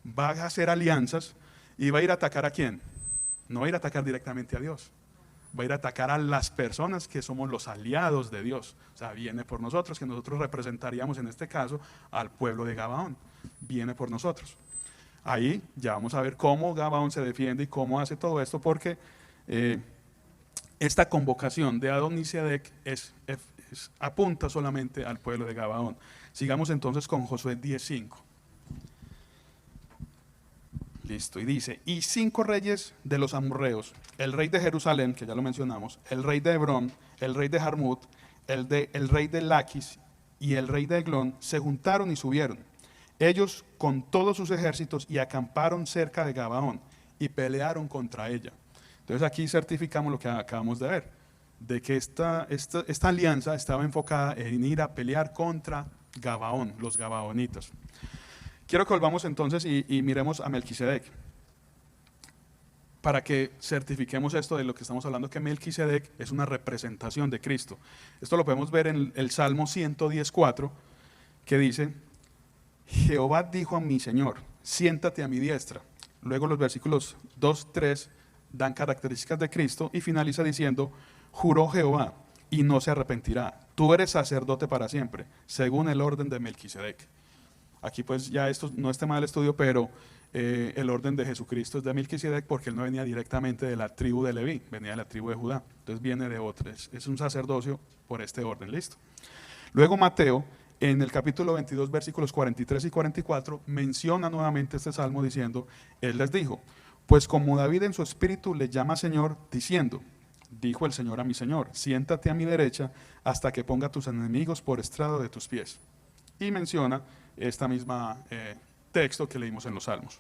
va a hacer alianzas y va a ir a atacar ¿a quién? No va a ir a atacar directamente a Dios, va a ir a atacar a las personas que somos los aliados de Dios. O sea, viene por nosotros, que nosotros representaríamos en este caso al pueblo de Gabaón. Viene por nosotros. Ahí ya vamos a ver cómo Gabaón se defiende y cómo hace todo esto, porque esta convocación de Adonisedec apunta solamente al pueblo de Gabaón. Sigamos entonces con Josué 10:5. Listo, y dice, y 5 reyes de los amorreos, el rey de Jerusalén, que ya lo mencionamos, el rey de Hebrón, el rey de Jarmut, el rey de Laquis y el rey de Eglón, se juntaron y subieron, ellos con todos sus ejércitos, y acamparon cerca de Gabaón, y pelearon contra ella. Entonces aquí certificamos lo que acabamos de ver, de que esta alianza estaba enfocada en ir a pelear contra Gabaón, los gabaonitas. Quiero que volvamos entonces y miremos a Melquisedec, para que certifiquemos esto de lo que estamos hablando, que Melquisedec es una representación de Cristo. Esto lo podemos ver en el Salmo 110:4, que dice, Jehová dijo a mi Señor, siéntate a mi diestra. Luego los versículos 2, 3 dan características de Cristo y finaliza diciendo, juró Jehová y no se arrepentirá, tú eres sacerdote para siempre, según el orden de Melquisedec. Aquí pues ya esto no es tema del estudio, pero el orden de Jesucristo es de Melquisedec, porque él no venía directamente de la tribu de Leví, venía de la tribu de Judá. Entonces viene de otros, es un sacerdocio por este orden, listo. Luego Mateo, en el capítulo 22, versículos 43 y 44, menciona nuevamente este salmo diciendo, él les dijo, pues como David en su espíritu le llama Señor, diciendo, dijo el Señor a mi Señor, siéntate a mi derecha hasta que ponga a tus enemigos por estrado de tus pies. Y menciona esta misma texto que leímos en los Salmos.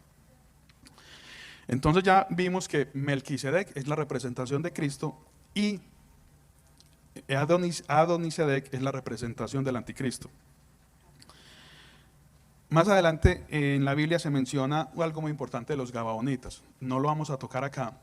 Entonces ya vimos que Melquisedec es la representación de Cristo y Adonisedec es la representación del anticristo. Más adelante en la Biblia se menciona algo muy importante de los gabaonitas. No lo vamos a tocar acá,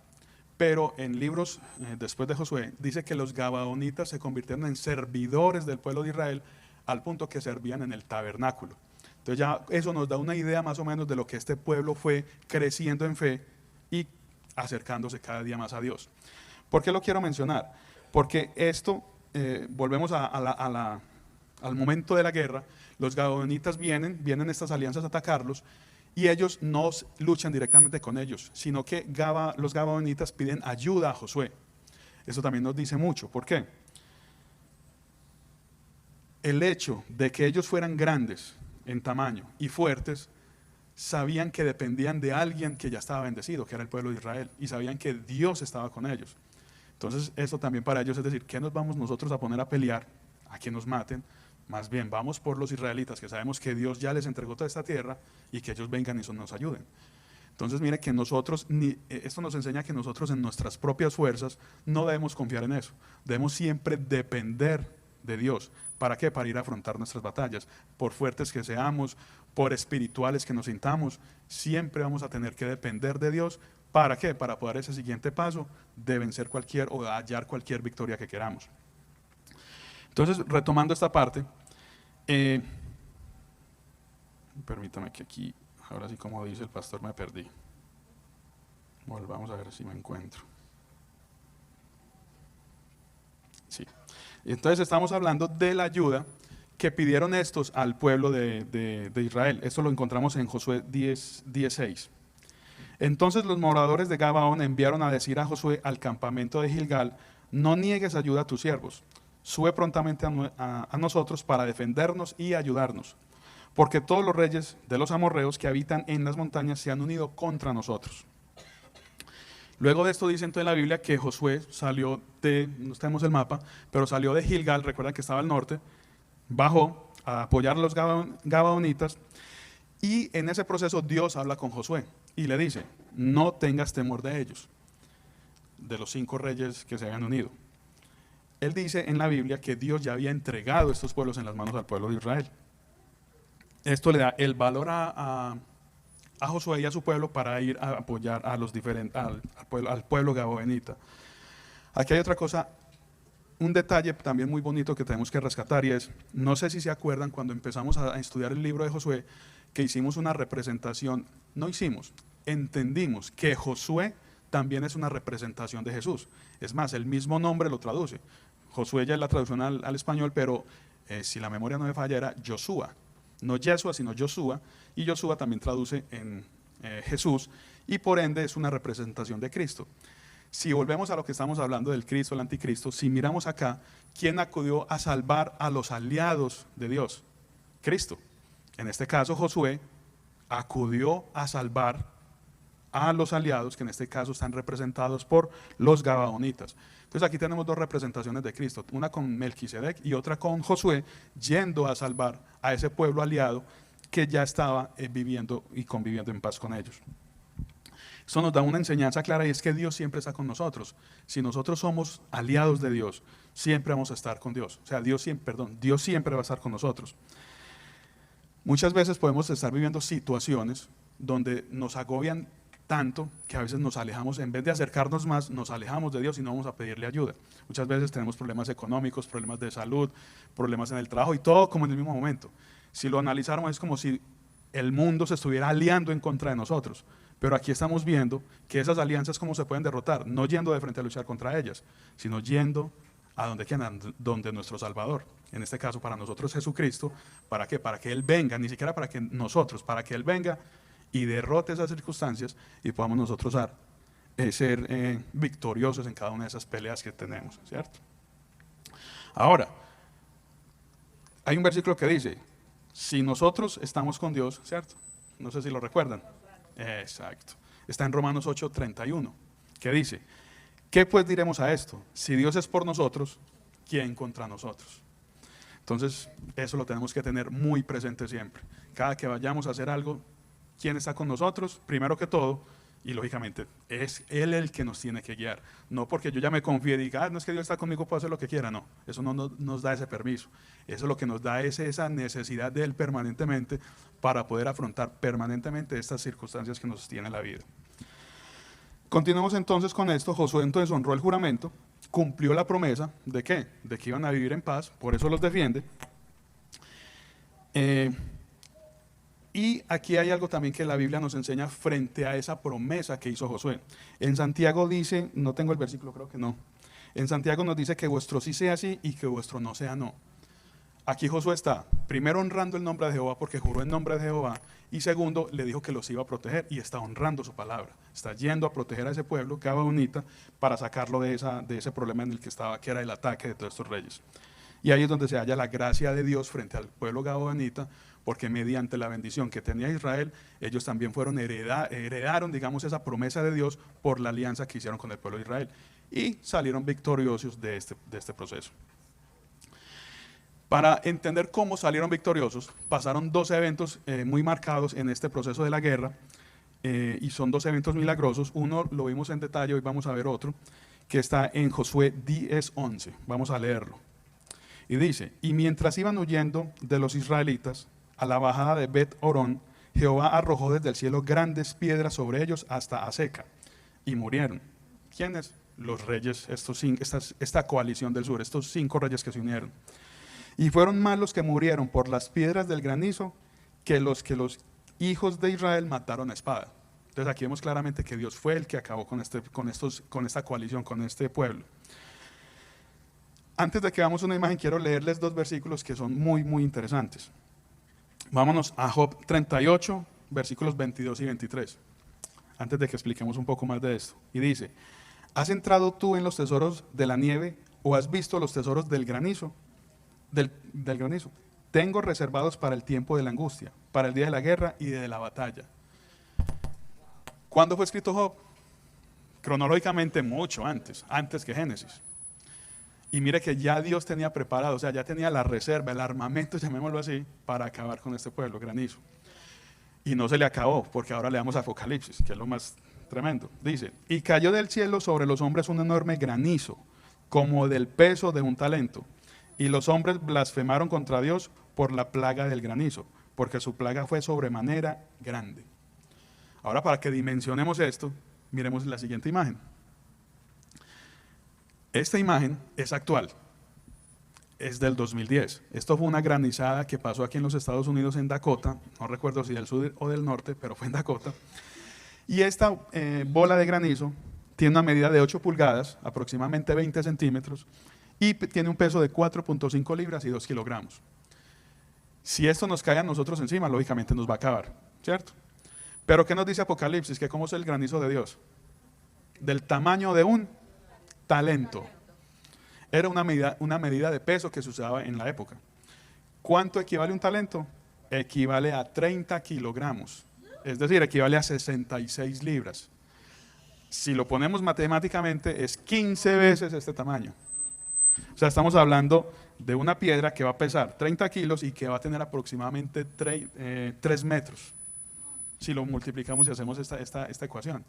pero en libros después de Josué dice que los gabaonitas se convirtieron en servidores del pueblo de Israel al punto que servían en el tabernáculo. Entonces ya eso nos da una idea más o menos de lo que este pueblo fue creciendo en fe y acercándose cada día más a Dios. ¿Por qué lo quiero mencionar? Porque esto, volvemos al momento de la guerra, los gabaonitas vienen estas alianzas a atacarlos y ellos no luchan directamente con ellos, sino que los gabaonitas piden ayuda a Josué. Eso también nos dice mucho. ¿Por qué? El hecho de que ellos fueran grandes en tamaño y fuertes, sabían que dependían de alguien que ya estaba bendecido, que era el pueblo de Israel, y sabían que Dios estaba con ellos. Entonces eso también para ellos es decir, ¿qué nos vamos nosotros a poner a pelear? A que nos maten. Más bien vamos por los israelitas, que sabemos que Dios ya les entregó toda esta tierra y que ellos vengan y nos ayuden. Entonces mire que esto nos enseña que nosotros en nuestras propias fuerzas no debemos confiar en eso, debemos siempre depender de Dios. ¿Para qué? Para ir a afrontar nuestras batallas. Por fuertes que seamos, por espirituales que nos sintamos, siempre vamos a tener que depender de Dios. ¿Para qué? Para poder dar ese siguiente paso de vencer o de hallar cualquier victoria que queramos. Entonces, retomando esta parte, permítame que aquí, ahora sí como dice el pastor, me perdí. Volvamos a ver si me encuentro. Sí. Entonces estamos hablando de la ayuda que pidieron estos al pueblo de Israel. Esto lo encontramos en Josué 10:6. Entonces los moradores de Gabaón enviaron a decir a Josué al campamento de Gilgal, no niegues ayuda a tus siervos, sube prontamente a nosotros para defendernos y ayudarnos, porque todos los reyes de los amorreos que habitan en las montañas se han unido contra nosotros. Luego de esto dice entonces la Biblia que Josué salió no tenemos el mapa, pero salió de Gilgal, recuerdan que estaba al norte, bajó a apoyar a los gabaonitas y en ese proceso Dios habla con Josué y le dice, no tengas temor de ellos, de los 5 reyes que se habían unido. Él dice en la Biblia que Dios ya había entregado estos pueblos en las manos al pueblo de Israel. Esto le da el valor a Josué y a su pueblo para ir a apoyar a al pueblo gabaonita. Aquí hay otra cosa, un detalle también muy bonito que tenemos que rescatar y es, no sé si se acuerdan cuando empezamos a estudiar el libro de Josué, que hicimos una representación, entendimos que Josué también es una representación de Jesús. Es más, el mismo nombre lo traduce. Josué ya es la traducción al español, pero si la memoria no me falla era Josué. No Yeshua, sino Josué, y Josué también traduce en Jesús, y por ende es una representación de Cristo. Si volvemos a lo que estamos hablando del Cristo, el anticristo, si miramos acá, ¿quién acudió a salvar a los aliados de Dios? Cristo. En este caso, Josué acudió a salvar a los aliados, que en este caso están representados por los gabaonitas. Entonces aquí tenemos dos representaciones de Cristo, una con Melquisedec y otra con Josué, yendo a salvar a ese pueblo aliado que ya estaba viviendo y conviviendo en paz con ellos. Eso nos da una enseñanza clara, y es que Dios siempre está con nosotros. Si nosotros somos aliados de Dios, siempre vamos a estar con Dios. O sea, Dios siempre va a estar con nosotros. Muchas veces podemos estar viviendo situaciones donde nos agobian tanto que a veces nos alejamos, en vez de acercarnos más, nos alejamos de Dios y no vamos a pedirle ayuda. Muchas veces tenemos problemas económicos, problemas de salud, problemas en el trabajo, y todo como en el mismo momento. Si lo analizáramos, es como si el mundo se estuviera aliando en contra de nosotros. Pero aquí estamos viendo que esas alianzas, ¿cómo se pueden derrotar? No yendo de frente a luchar contra ellas, sino yendo a donde quieran, donde nuestro Salvador. En este caso, para nosotros Jesucristo. ¿Para qué? Para que Él venga, ni siquiera para que nosotros, para que Él venga y derrote esas circunstancias y podamos nosotros ser victoriosos en cada una de esas peleas que tenemos, ¿cierto? Ahora, hay un versículo que dice, si nosotros estamos con Dios, ¿cierto? No sé si lo recuerdan. Exacto. Está en Romanos 8:31, que dice, ¿qué pues diremos a esto? Si Dios es por nosotros, ¿quién contra nosotros? Entonces, eso lo tenemos que tener muy presente siempre. Cada que vayamos a hacer algo, ¿quién está con nosotros? Primero que todo, y lógicamente, es Él el que nos tiene que guiar. No porque yo ya me confíe y diga, no es que Dios está conmigo, puedo hacer lo que quiera. No, eso no nos da ese permiso. Eso lo que nos da es esa necesidad de Él permanentemente para poder afrontar permanentemente estas circunstancias que nos tiene la vida. Continuamos entonces con esto. Josué entonces honró el juramento, cumplió la promesa ¿de qué? De que iban a vivir en paz, por eso los defiende. Y aquí hay algo también que la Biblia nos enseña frente a esa promesa que hizo Josué. En Santiago dice, no tengo el versículo, creo que no. En Santiago nos dice que vuestro sí sea sí y que vuestro no sea no. Aquí Josué está, primero honrando el nombre de Jehová porque juró en nombre de Jehová, y segundo, le dijo que los iba a proteger y está honrando su palabra. Está yendo a proteger a ese pueblo, gabaonita, para sacarlo de ese problema en el que estaba, que era el ataque de todos estos reyes. Y ahí es donde se halla la gracia de Dios frente al pueblo gabaonita, porque mediante la bendición que tenía Israel, ellos también heredaron, digamos, esa promesa de Dios por la alianza que hicieron con el pueblo de Israel, y salieron victoriosos de este proceso. Para entender cómo salieron victoriosos, pasaron dos eventos muy marcados en este proceso de la guerra, y son dos eventos milagrosos. Uno lo vimos en detalle, hoy vamos a ver otro, que está en Josué 10:11. Vamos a leerlo. Y dice, y mientras iban huyendo de los israelitas a la bajada de Bet-Orón, Jehová arrojó desde el cielo grandes piedras sobre ellos hasta Azeca, y murieron. ¿Quiénes? Los reyes, esta coalición del sur, estos 5 reyes que se unieron. Y fueron más los que murieron por las piedras del granizo que los hijos de Israel mataron a espada. Entonces aquí vemos claramente que Dios fue el que acabó con esta coalición, con este pueblo. Antes de que veamos una imagen, quiero leerles 2 versículos que son muy, muy interesantes. Vámonos a Job 38, versículos 22 y 23, antes de que expliquemos un poco más de esto. Y dice, ¿has entrado tú en los tesoros de la nieve o has visto los tesoros del granizo? Del granizo. Tengo reservados para el tiempo de la angustia, para el día de la guerra y de la batalla. ¿Cuándo fue escrito Job? Cronológicamente mucho antes que Génesis. Y mire que ya Dios tenía preparado, o sea, ya tenía la reserva, el armamento, llamémoslo así, para acabar con este pueblo, granizo. Y no se le acabó, porque ahora leamos Apocalipsis, que es lo más tremendo. Dice, y cayó del cielo sobre los hombres un enorme granizo, como del peso de un talento. Y los hombres blasfemaron contra Dios por la plaga del granizo, porque su plaga fue sobremanera grande. Ahora, para que dimensionemos esto, miremos la siguiente imagen. Esta imagen es actual, es del 2010. Esto fue una granizada que pasó aquí en los Estados Unidos, en Dakota, no recuerdo si del sur o del norte, pero fue en Dakota. Y esta bola de granizo tiene una medida de 8 pulgadas, aproximadamente 20 centímetros, y tiene un peso de 4.5 libras y 2 kilogramos. Si esto nos cae a nosotros encima, lógicamente nos va a acabar, ¿cierto? Pero ¿qué nos dice Apocalipsis? Que cómo es el granizo de Dios. Del tamaño de un talento. Era una medida de peso que se usaba en la época. ¿Cuánto equivale un talento? Equivale a 30 kilogramos. Es decir, equivale a 66 libras. Si lo ponemos matemáticamente, es 15 veces este tamaño. O sea, estamos hablando de una piedra que va a pesar 30 kilos y que va a tener aproximadamente 3 metros. Si lo multiplicamos y hacemos esta ecuación.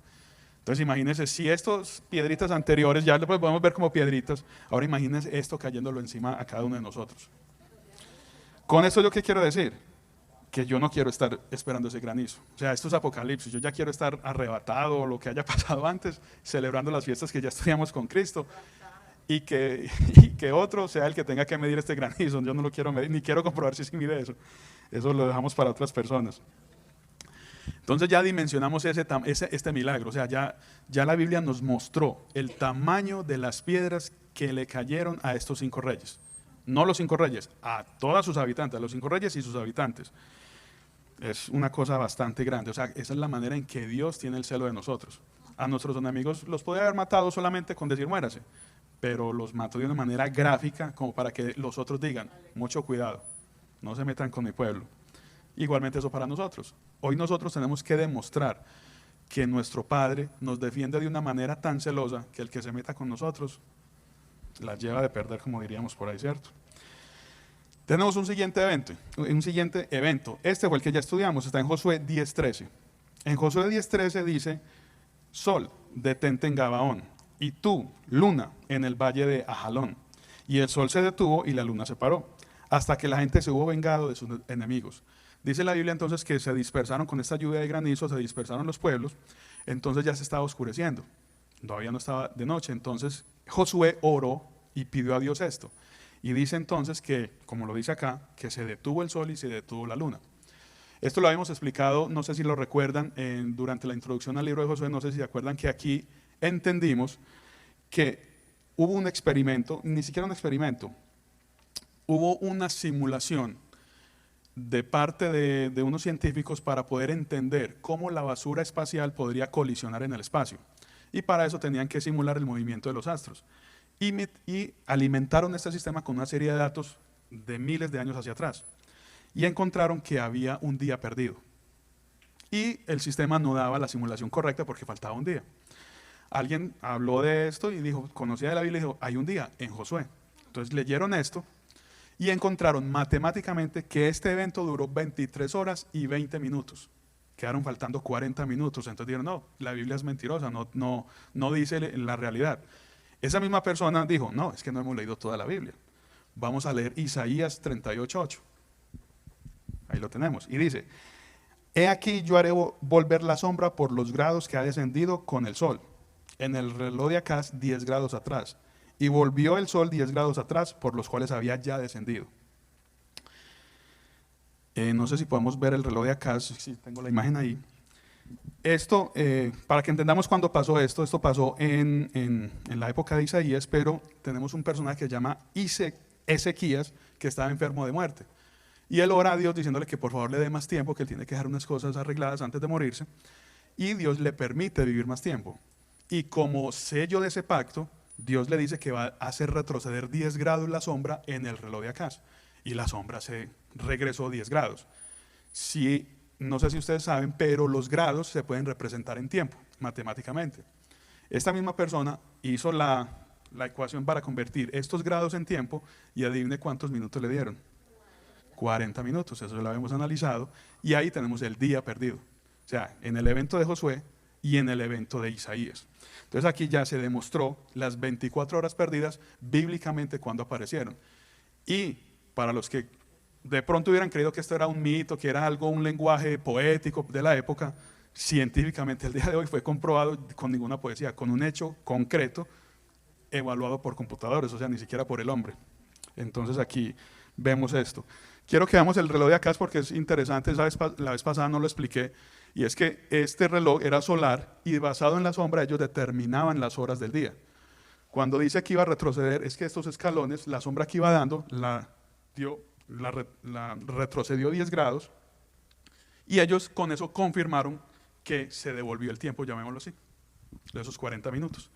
Entonces imagínense, si estas piedritas anteriores, ya lo podemos ver como piedritas, ahora imagínense esto cayéndolo encima a cada uno de nosotros. Con esto yo qué quiero decir, que yo no quiero estar esperando ese granizo. O sea, esto es Apocalipsis, yo ya quiero estar arrebatado, lo que haya pasado antes, celebrando las fiestas que ya estudiamos con Cristo, y que otro sea el que tenga que medir este granizo. Yo no lo quiero medir, ni quiero comprobar si mide eso. Eso lo dejamos para otras personas. Entonces ya dimensionamos este milagro, o sea, ya la Biblia nos mostró el tamaño de las piedras que le cayeron a estos 5 reyes. No los 5 reyes, a todos sus habitantes, a los 5 reyes y sus habitantes. Es una cosa bastante grande, o sea, esa es la manera en que Dios tiene el celo de nosotros. A nuestros enemigos los podía haber matado solamente con decir muérase, pero los mató de una manera gráfica como para que los otros digan, mucho cuidado, no se metan con mi pueblo. Igualmente eso para nosotros. Hoy nosotros tenemos que demostrar que nuestro Padre nos defiende de una manera tan celosa que el que se meta con nosotros la lleva de perder, como diríamos por ahí, ¿cierto? Tenemos un siguiente evento. Este fue el que ya estudiamos, está en Josué 10:13. En Josué 10:13 dice, Sol, detente en Gabaón, y tú, luna, en el valle de Ajalón. Y el sol se detuvo y la luna se paró, hasta que la gente se hubo vengado de sus enemigos. Dice la Biblia entonces que se dispersaron con esta lluvia de granizo, se dispersaron los pueblos, entonces ya se estaba oscureciendo, todavía no estaba de noche. Entonces Josué oró y pidió a Dios esto. Y dice entonces que, como lo dice acá, que se detuvo el sol y se detuvo la luna. Esto lo habíamos explicado, no sé si lo recuerdan, durante la introducción al libro de Josué, no sé si se acuerdan que aquí entendimos que hubo un experimento, ni siquiera un experimento, hubo una simulación de parte de unos científicos para poder entender cómo la basura espacial podría colisionar en el espacio. Y para eso tenían que simular el movimiento de los astros. Y alimentaron este sistema con una serie de datos de miles de años hacia atrás. Y encontraron que había un día perdido. Y el sistema no daba la simulación correcta porque faltaba un día. Alguien habló de esto y dijo, conocía de la Biblia y dijo, hay un día en Josué. Entonces leyeron esto y encontraron matemáticamente que este evento duró 23 horas y 20 minutos. Quedaron faltando 40 minutos. Entonces dijeron, no, la Biblia es mentirosa, no dice la realidad. Esa misma persona dijo, no, es que no hemos leído toda la Biblia. Vamos a leer Isaías 38:8. Ahí lo tenemos. Y dice, he aquí yo haré volver la sombra por los grados que ha descendido con el sol. En el reloj de Acaz 10 grados atrás. Y volvió el sol 10 grados atrás, por los cuales había ya descendido. No sé si podemos ver el reloj de Acaz, si tengo la imagen ahí. Esto, para que entendamos cuándo pasó esto pasó en la época de Isaías, pero tenemos un personaje que se llama Ezequías, que estaba enfermo de muerte. Y él ora a Dios diciéndole que por favor le dé más tiempo, que él tiene que dejar unas cosas arregladas antes de morirse. Y Dios le permite vivir más tiempo. Y como sello de ese pacto, Dios le dice que va a hacer retroceder 10 grados la sombra en el reloj de Acaz. Y la sombra se regresó 10 grados. No sé si ustedes saben, pero los grados se pueden representar en tiempo, matemáticamente. Esta misma persona hizo la ecuación para convertir estos grados en tiempo y adivine cuántos minutos le dieron. 40 minutos, eso lo habíamos analizado. Y ahí tenemos el día perdido. O sea, en el evento de Josué y en el evento de Isaías. Entonces aquí ya se demostró las 24 horas perdidas bíblicamente cuando aparecieron. Y para los que de pronto hubieran creído que esto era un mito, que era un lenguaje poético de la época, científicamente el día de hoy fue comprobado con ninguna poesía, con un hecho concreto evaluado por computadores, o sea, ni siquiera por el hombre. Entonces aquí vemos esto. Quiero que veamos el reloj de Acaz porque es interesante, la vez pasada no lo expliqué. Y es que este reloj era solar y basado en la sombra ellos determinaban las horas del día. Cuando dice que iba a retroceder, es que estos escalones, la sombra que iba dando, la retrocedió 10 grados y ellos con eso confirmaron que se devolvió el tiempo, llamémoslo así, de esos 40 minutos.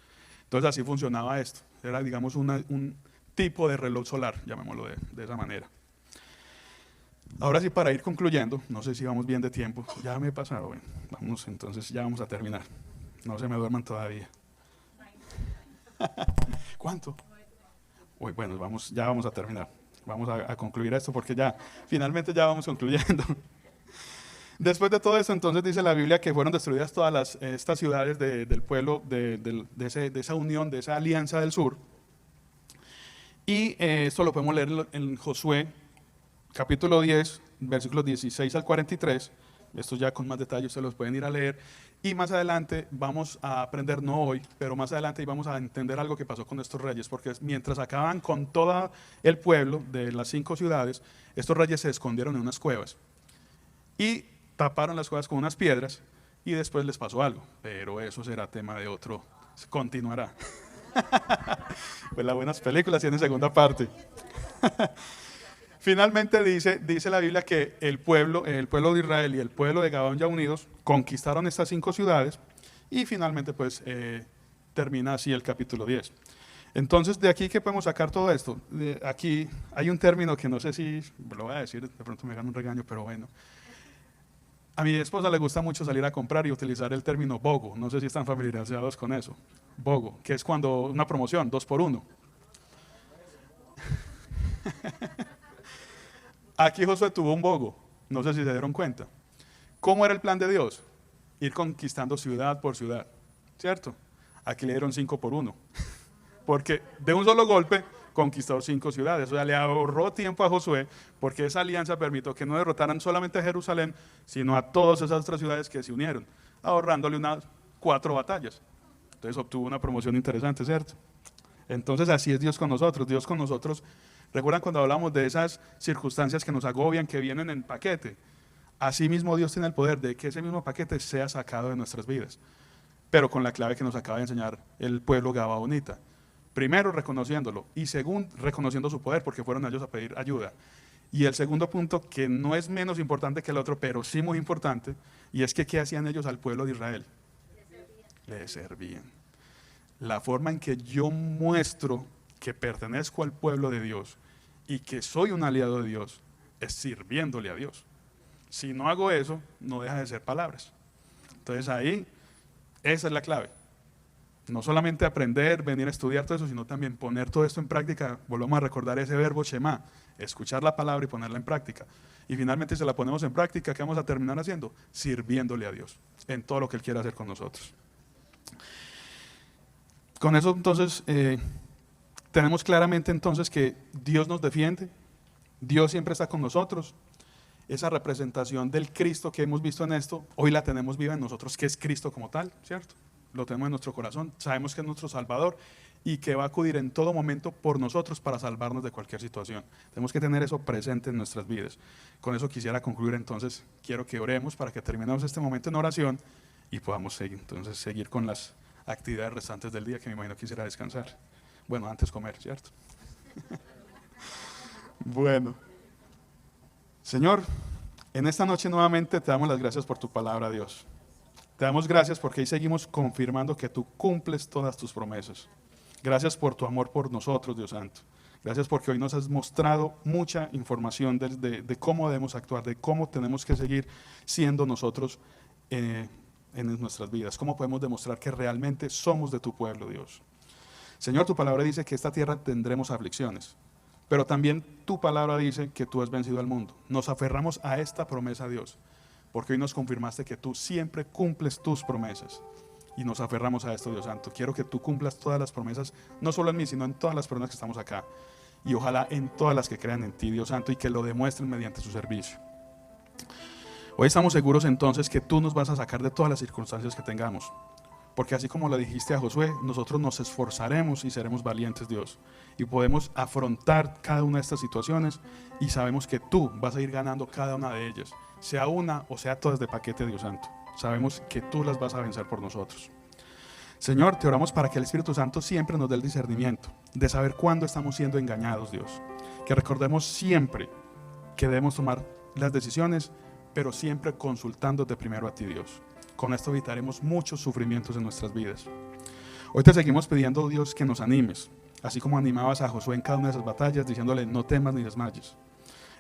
Entonces así funcionaba esto. Era, digamos, un tipo de reloj solar, llamémoslo de esa manera. Ahora sí, para ir concluyendo, no sé si vamos bien de tiempo. Ya me he pasado, bueno, vamos, entonces ya vamos a terminar. No se me duerman todavía. ¿Cuánto? Uy, bueno, ya vamos a terminar. Vamos a concluir esto porque ya, finalmente ya vamos concluyendo. Después de todo esto, entonces dice la Biblia que fueron destruidas todas estas ciudades del pueblo, de esa unión, de esa alianza del sur. Y esto lo podemos leer en Josué, capítulo 10, versículos 16 al 43. Estos ya con más detalle ustedes los pueden ir a leer. Y más adelante vamos a aprender, no hoy, pero más adelante vamos a entender algo que pasó con estos reyes, porque mientras acababan con todo el pueblo de las 5 ciudades, estos reyes se escondieron en unas cuevas y taparon las cuevas con unas piedras y después les pasó algo, pero eso será tema de otro, continuará. Pues las buenas películas tienen segunda parte. Finalmente dice la Biblia que el pueblo de Israel y el pueblo de Gabaón ya unidos conquistaron estas 5 ciudades y finalmente pues termina así el capítulo 10. Entonces, ¿de aquí qué podemos sacar todo esto? Aquí hay un término que no sé si lo voy a decir, de pronto me gano un regaño, pero bueno. A mi esposa le gusta mucho salir a comprar y utilizar el término BOGO. No sé si están familiarizados con eso. BOGO, que es cuando una promoción, 2 por 1. Aquí Josué tuvo un BOGO, no sé si se dieron cuenta. ¿Cómo era el plan de Dios? Ir conquistando ciudad por ciudad, ¿cierto? Aquí le dieron 5 por 1, porque de un solo golpe conquistó 5 ciudades. O sea, le ahorró tiempo a Josué, porque esa alianza permitió que no derrotaran solamente a Jerusalén, sino a todas esas otras ciudades que se unieron, ahorrándole unas 4 batallas. Entonces obtuvo una promoción interesante, ¿cierto? Entonces así es Dios con nosotros. Dios con nosotros, ¿recuerdan cuando hablamos de esas circunstancias que nos agobian, que vienen en paquete? Así mismo Dios tiene el poder de que ese mismo paquete sea sacado de nuestras vidas, pero con la clave que nos acaba de enseñar el pueblo gabaonita. Primero reconociéndolo y segundo reconociendo su poder, porque fueron ellos a pedir ayuda. Y el segundo punto, que no es menos importante que el otro, pero sí muy importante, y es que ¿qué hacían ellos al pueblo de Israel? Le servían. La forma en que yo muestro que pertenezco al pueblo de Dios y que soy un aliado de Dios es sirviéndole a Dios. Si no hago eso, no deja de ser palabras. Entonces ahí, esa es la clave. No solamente aprender, venir a estudiar todo eso, sino también poner todo esto en práctica. Volvemos a recordar ese verbo Shema, escuchar la palabra y ponerla en práctica. Y finalmente, si la ponemos en práctica, ¿qué vamos a terminar haciendo? Sirviéndole a Dios en todo lo que Él quiera hacer con nosotros. Con eso entonces tenemos claramente entonces que Dios nos defiende, Dios siempre está con nosotros. Esa representación del Cristo que hemos visto en esto, hoy la tenemos viva en nosotros, que es Cristo como tal, ¿cierto? Lo tenemos en nuestro corazón, sabemos que es nuestro Salvador y que va a acudir en todo momento por nosotros para salvarnos de cualquier situación. Tenemos que tener eso presente en nuestras vidas. Con eso quisiera concluir entonces, quiero que oremos para que terminemos este momento en oración y podamos seguir con las actividades restantes del día, que me imagino quisiera descansar. Bueno, antes comer, ¿cierto? Bueno, Señor, en esta noche nuevamente te damos las gracias por tu palabra, Dios. Te damos gracias porque ahí seguimos confirmando que tú cumples todas tus promesas. Gracias por tu amor por nosotros, Dios Santo. Gracias porque hoy nos has mostrado mucha información de cómo debemos actuar, de cómo tenemos que seguir siendo nosotros en nuestras vidas, cómo podemos demostrar que realmente somos de tu pueblo, Dios. Señor, tu palabra dice que esta tierra tendremos aflicciones, pero también tu palabra dice que tú has vencido al mundo. Nos aferramos a esta promesa, Dios, porque hoy nos confirmaste que tú siempre cumples tus promesas y nos aferramos a esto, Dios Santo. Quiero que tú cumplas todas las promesas, no solo en mí, sino en todas las personas que estamos acá y ojalá en todas las que crean en ti, Dios Santo, y que lo demuestren mediante su servicio. Hoy estamos seguros entonces que tú nos vas a sacar de todas las circunstancias que tengamos, porque así como lo dijiste a Josué, nosotros nos esforzaremos y seremos valientes, Dios, y podemos afrontar cada una de estas situaciones y sabemos que tú vas a ir ganando cada una de ellas, sea una o sea todas de paquete, Dios Santo. sabemos que tú las vas a vencer por nosotros. Señor, te oramos para que el Espíritu Santo siempre nos dé el discernimiento de saber cuándo estamos siendo engañados, Dios. Que recordemos siempre que debemos tomar las decisiones, pero siempre consultándote primero a ti, Dios. Con esto evitaremos muchos sufrimientos en nuestras vidas. Hoy te seguimos pidiendo, Dios, que nos animes, así como animabas a Josué en cada una de esas batallas, diciéndole no temas ni desmayes.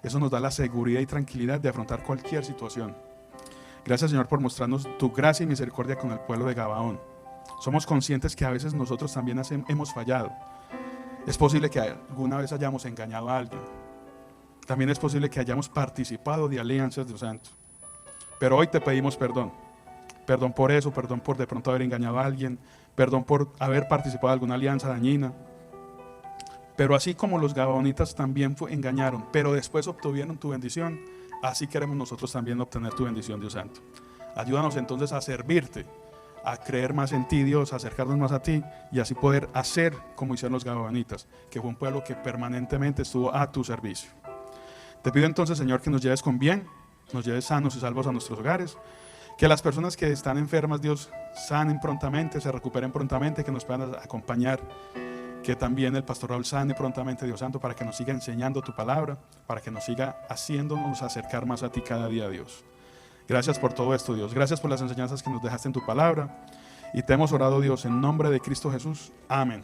Eso nos da la seguridad y tranquilidad de afrontar cualquier situación. Gracias, Señor, por mostrarnos tu gracia y misericordia con el pueblo de Gabaón. Somos conscientes que a veces nosotros también hemos fallado. Es posible que alguna vez hayamos engañado a alguien. También es posible que hayamos participado de alianzas, Dios santo. Pero hoy te pedimos perdón. Perdón por eso, perdón por de pronto haber engañado a alguien, perdón por haber participado de alguna alianza dañina. Pero así como los gabaonitas también engañaron, pero después obtuvieron tu bendición, así queremos nosotros también obtener tu bendición, Dios santo. Ayúdanos entonces a servirte, a creer más en ti, Dios, a acercarnos más a ti y así poder hacer como hicieron los gabaonitas, que fue un pueblo que permanentemente estuvo a tu servicio. Te pido entonces, Señor, que nos lleves con bien, nos lleves sanos y salvos a nuestros hogares, que las personas que están enfermas, Dios, sanen prontamente, se recuperen prontamente, que nos puedan acompañar, que también el pastor Raúl sane prontamente, Dios santo, para que nos siga enseñando tu palabra, para que nos siga haciéndonos acercar más a ti cada día, Dios. Gracias por todo esto, Dios. Gracias por las enseñanzas que nos dejaste en tu palabra. Y te hemos orado, Dios, en nombre de Cristo Jesús. Amén.